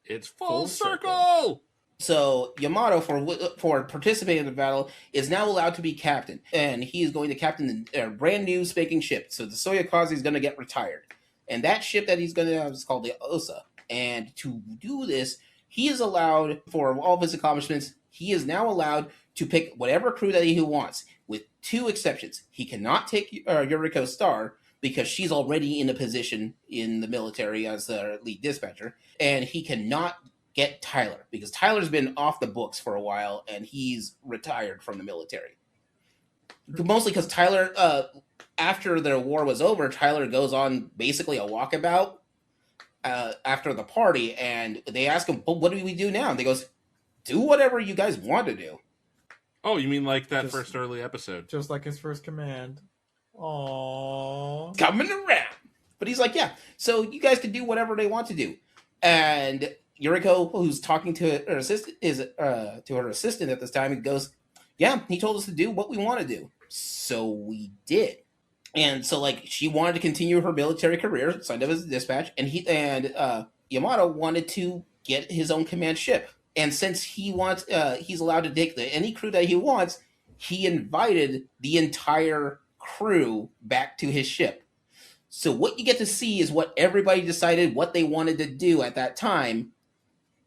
It's full circle. So Yamato, for participating in the battle, is now allowed to be captain, and he is going to captain a brand new spanking ship. So the Soyokaze is going to get retired, and that ship that he's going to have is called the Osa. And to do this, he is allowed, for all of his accomplishments, he is now allowed to pick whatever crew that he wants, with two exceptions. He cannot take Yuriko Star, because she's already in a position in the military as the lead dispatcher, and he cannot get Tyler, because Tyler's been off the books for a while, and he's retired from the military. Mostly because Tyler, after the war was over, Tyler goes on basically a walkabout after the party, and they ask him, well, what do we do now? And they goes, do whatever you guys want to do. Oh, you mean like that first early episode? Just like his first command. Aww. Coming around. But he's like, yeah, so you guys can do whatever they want to do. And Yuriko, who's talking to her assistant, at this time, and goes, yeah, he told us to do what we want to do. So we did. And so, like, she wanted to continue her military career, signed up as a dispatch, and Yamato wanted to get his own command ship. And since he's allowed to take any crew that he wants, he invited the entire crew back to his ship. So what you get to see is what everybody decided what they wanted to do at that time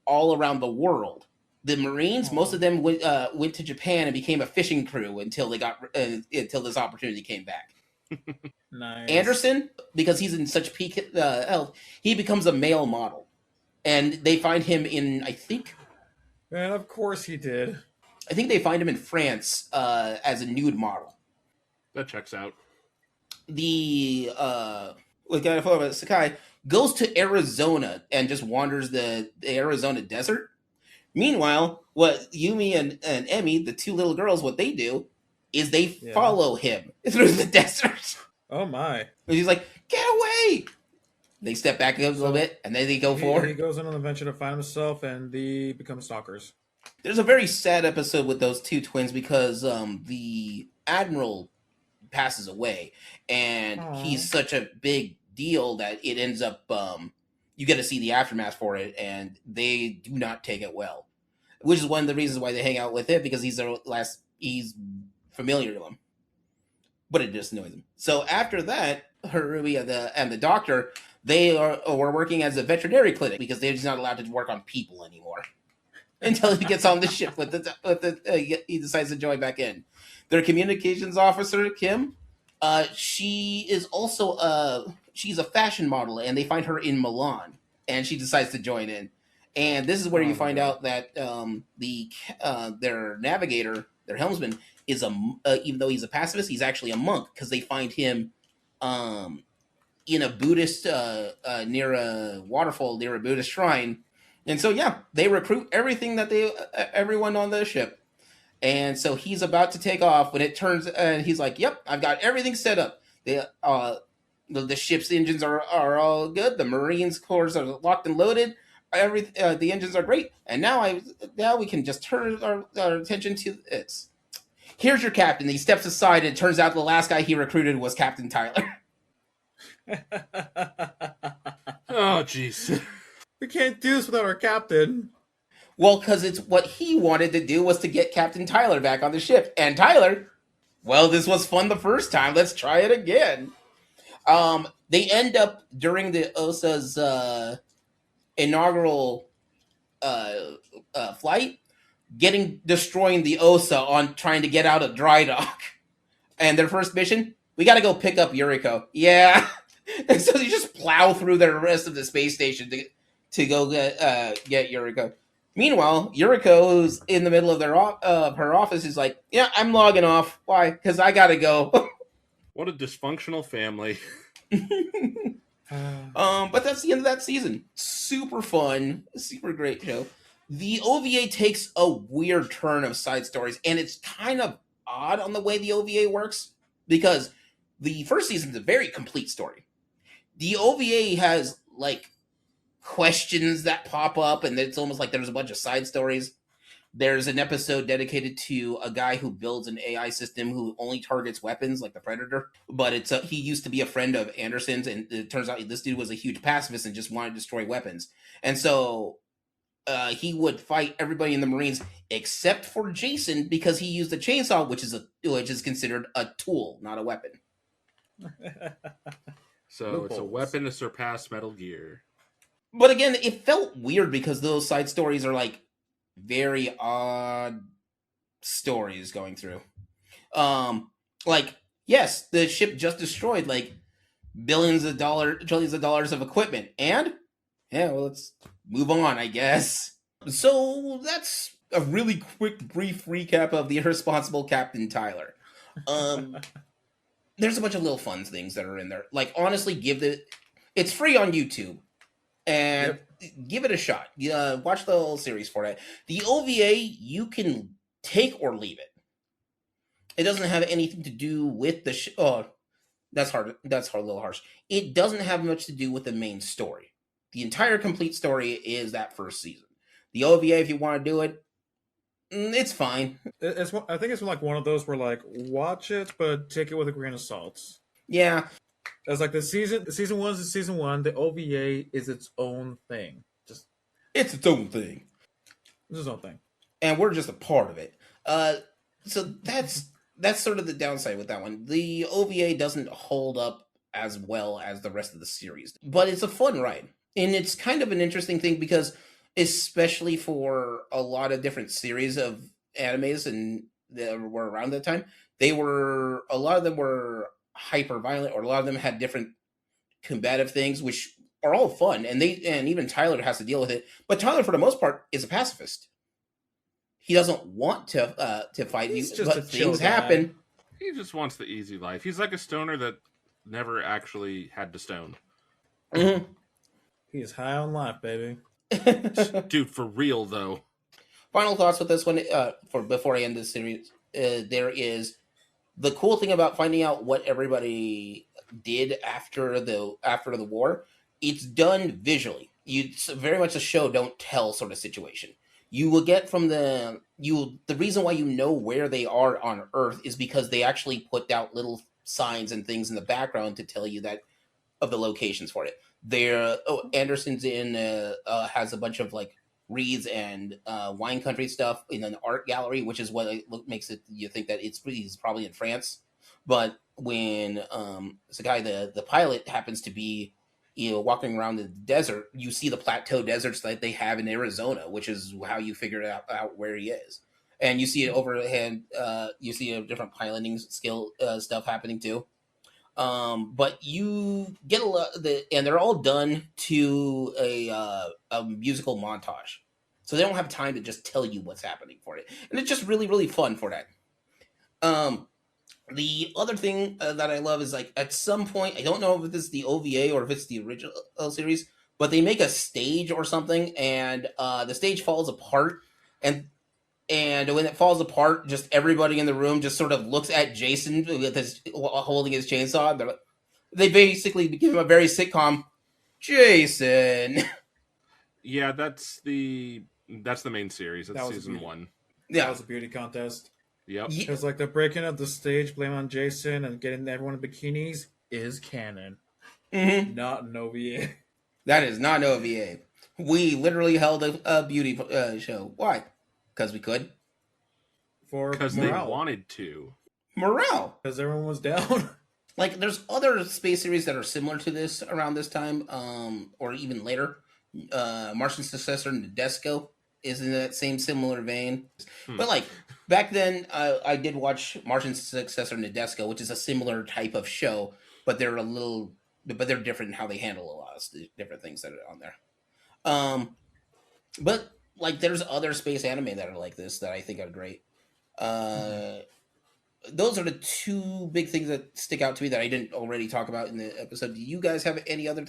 all around the world. The Marines, most of them went to Japan and became a fishing crew until until this opportunity came back. Nice. Anderson, because he's in such peak health, he becomes a male model. And they find him in, I think... And of course he did. I think they find him in France as a nude model. That checks out. The guy I follow about Sakai goes to Arizona and just wanders the Arizona desert. Meanwhile, what Yumi and Emmy, the two little girls, what they do is they follow him through the desert. Oh my. And he's like, get away! They step back a little bit, and then they go forward. He goes on an adventure to find himself, and they become stalkers. There's a very sad episode with those two twins because the Admiral passes away, and he's such a big deal that it ends up you get to see the aftermath for it, and they do not take it well, which is one of the reasons why they hang out with him, because he's familiar to them, but it just annoys them. So after that, Haruhi and the doctor, they were working as a veterinary clinic because they're just not allowed to work on people anymore until he gets on the ship he decides to join back in. Their communications officer, Kim, she is also she's a fashion model, and they find her in Milan, and she decides to join in. And this is where you find out that their navigator, their helmsman, is even though he's a pacifist, he's actually a monk, because they find him in a Buddhist near a waterfall near a Buddhist shrine. And so they recruit everyone on the ship. And so he's about to take off when it turns, and he's like, "Yep, I've got everything set up. The ship's engines are all good. The Marines cores are locked and loaded. The engines are great. And now we can just turn our attention to this. Here's your captain." He steps aside, and it turns out the last guy he recruited was Captain Tylor. Oh, jeez. We can't do this without our captain. Well, because it's what he wanted to do was to get Captain Tylor back on the ship. And Tylor, well, this was fun the first time. Let's try it again. They end up during the OSA's inaugural flight, destroying the OSA on trying to get out of dry dock. And their first mission, we got to go pick up Yuriko. Yeah. And so they just plow through the rest of the space station to go get Yuriko. Meanwhile, Yuriko, who's in the middle of her office, is like, "Yeah, I'm logging off. Why? Because I gotta go." What a dysfunctional family. But that's the end of that season. Super fun, super great show. The OVA takes a weird turn of side stories, and it's kind of odd on the way the OVA works, because the first season is a very complete story. The OVA has like questions that pop up, and it's almost like there's a bunch of side stories. There's an episode dedicated to a guy who builds an AI system who only targets weapons, like the Predator. But he used to be a friend of Anderson's, and it turns out this dude was a huge pacifist and just wanted to destroy weapons. And so he would fight everybody in the Marines except for Jason, because he used a chainsaw, which is considered a tool, not a weapon. So it's a weapon to surpass Metal Gear. But again, it felt weird because those side stories are like very odd stories going through. Like, yes, the ship just destroyed like trillions of dollars of equipment, and yeah, well, let's move on, I guess. So that's a really quick, brief recap of the Irresponsible Captain Tylor. There's a bunch of little fun things that are in there. Like, honestly, it's free on YouTube. And give it a shot. Watch the whole series for that. The OVA, you can take or leave it. It doesn't have anything to do with the that's hard. That's a little harsh. It doesn't have much to do with the main story. The entire complete story is that first season. The OVA, if you want to do it, it's fine. I think it's like one of those where like watch it, but take it with a grain of salt. Yeah. It's like season one is season one. The OVA is its own thing. It's its own thing. It's its own thing. And we're just a part of it. So that's sort of the downside with that one. The OVA doesn't hold up as well as the rest of the series, but it's a fun ride. And it's kind of an interesting thing because, especially for a lot of different series of animes and that were around that time, a lot of them were hyper violent, or a lot of them had different combative things, which are all fun, and even Tylor has to deal with it. But Tylor, for the most part, is a pacifist. He doesn't want to fight you, but things happen. He just wants the easy life. He's like a stoner that never actually had to stone. Mm-hmm. He's high on life, baby. Dude, for real though. Final thoughts with this one before I end this series. There is the cool thing about finding out what everybody did after the war. It's done visually. It's very much a show don't tell sort of situation. You will get from the reason why you know where they are on Earth is because they actually put out little signs and things in the background to tell you that of the locations for it. Anderson's has a bunch of like reeds and wine country stuff in an art gallery, which is what makes it you think that he's probably in France. But when the guy, the pilot, happens to be walking around the desert, you see the plateau deserts that they have in Arizona, which is how you figure out where he is. And you see it overhead. You see a different piloting skill stuff happening too. But you get and they're all done to a musical montage, so they don't have time to just tell you what's happening for it, and it's just really, really fun for that. The other thing that I love is like at some point, I don't know if this is the OVA or if it's the original series, but they make a stage or something, and the stage falls apart, and And when it falls apart, just everybody in the room just sort of looks at Jason with his, holding his chainsaw. They basically give him a very sitcom, Jason. Yeah, that's the main series. That's season 1. Yeah, that was a beauty contest. Yep. Because like the breaking of the stage, blame on Jason, and getting everyone in bikinis is canon, not an OVA. That is not an OVA. We literally held a beauty show. Why? Because we could. Because they wanted to. Morale. Because everyone was down. Like, there's other space series that are similar to this around this time, or even later. Martian Successor Nadesco is in that same similar vein. But, like, back then, I did watch Martian Successor Nadesco, which is a similar type of show, but they're different in how they handle a lot of different things that are on there. But, like, there's other space anime that are like this that I think are great. Those are the two big things that stick out to me that I didn't already talk about in the episode. Do you guys have any other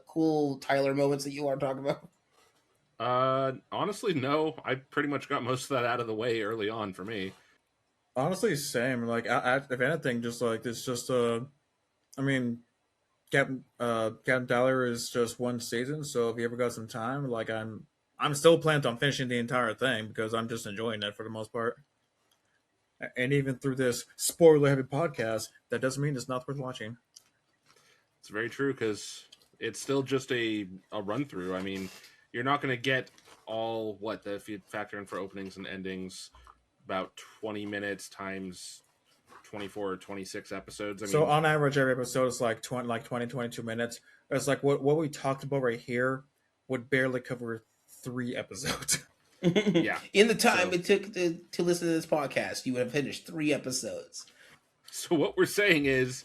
cool Tylor moments that you want to talk about? Honestly, no. I pretty much got most of that out of the way early on for me. Honestly, same. Like, if anything, just like it's just I mean, Captain Tylor is just one season, so if you ever got some time, like I'm still planning on finishing the entire thing because I'm just enjoying it for the most part. And even through this spoiler-heavy podcast, that doesn't mean it's not worth watching. It's very true because it's still just a run-through. I mean, you're not going to get all, if you factor in for openings and endings, about 20 minutes times 24 or 26 episodes. I mean, on average, every episode is like 20, 22 minutes. It's like what we talked about right here would barely cover 3 episodes. Yeah. In the time it took to listen to this podcast, you would have finished 3 episodes. So what we're saying is,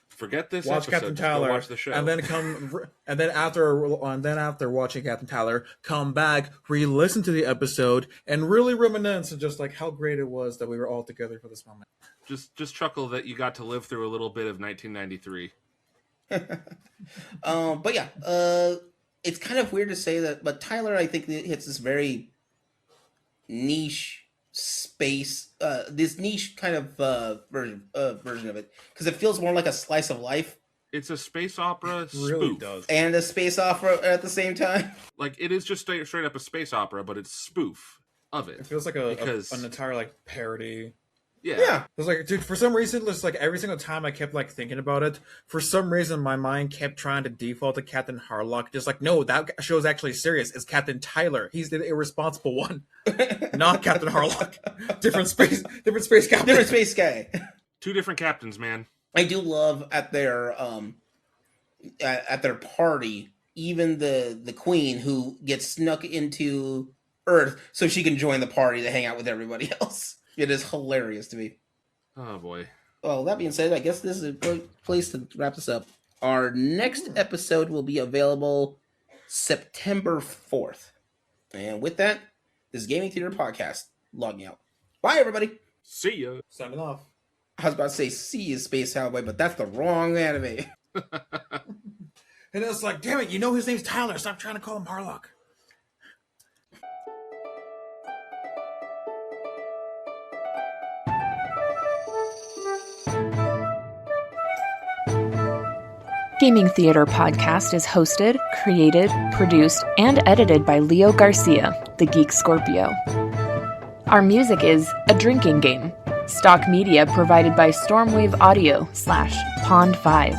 forget this. Watch episode, Captain Tylor, watch the show, and then after watching Captain Tylor, come back, re-listen to the episode, and really reminisce of just like how great it was that we were all together for this moment. Just chuckle that you got to live through a little bit of 1993. But yeah, it's kind of weird to say that, but Tylor, I think, hits this very niche space, this niche kind of version of it, because it feels more like a slice of life. It's a space opera spoof. Really does. And a space opera at the same time. Like, it is just straight up a space opera, but it's spoof of it. It feels like an entire like parody. Yeah. It was like, dude, for some reason, just like every single time I kept like thinking about it, for some reason my mind kept trying to default to Captain Harlock. Just like, no, that show's actually serious. It's Captain Tylor. He's the irresponsible one, not Captain Harlock. Different space captain. Different space guy. 2 different captains, man. I do love at their party, even the queen who gets snuck into Earth so she can join the party to hang out with everybody else. It is hilarious to me. Oh, boy. Well, that being said, I guess this is a good place to wrap this up. Our next episode will be available September 4th. And with that, this is Gaming Theater Podcast logging out. Bye, everybody. See ya. Signing off. I was about to say see you, Space Cowboy, but that's the wrong anime. And it's like, damn it, you know his name's Tylor. Stop trying to call him Harlock. Gaming Theater Podcast is hosted, created, produced, and edited by Leo Garcia, the Geek Scorpio. Our music is A Drinking Game. Stock media provided by Stormwave Audio /Pond5.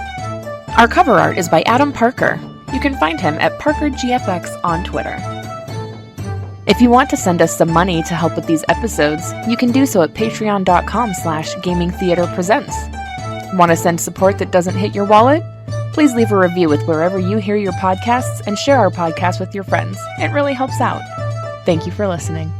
Our cover art is by Adam Parker. You can find him at ParkerGFX on Twitter. If you want to send us some money to help with these episodes, you can do so at patreon.com/gamingtheaterpresents. Want to send support that doesn't hit your wallet? Please leave a review with wherever you hear your podcasts and share our podcast with your friends. It really helps out. Thank you for listening.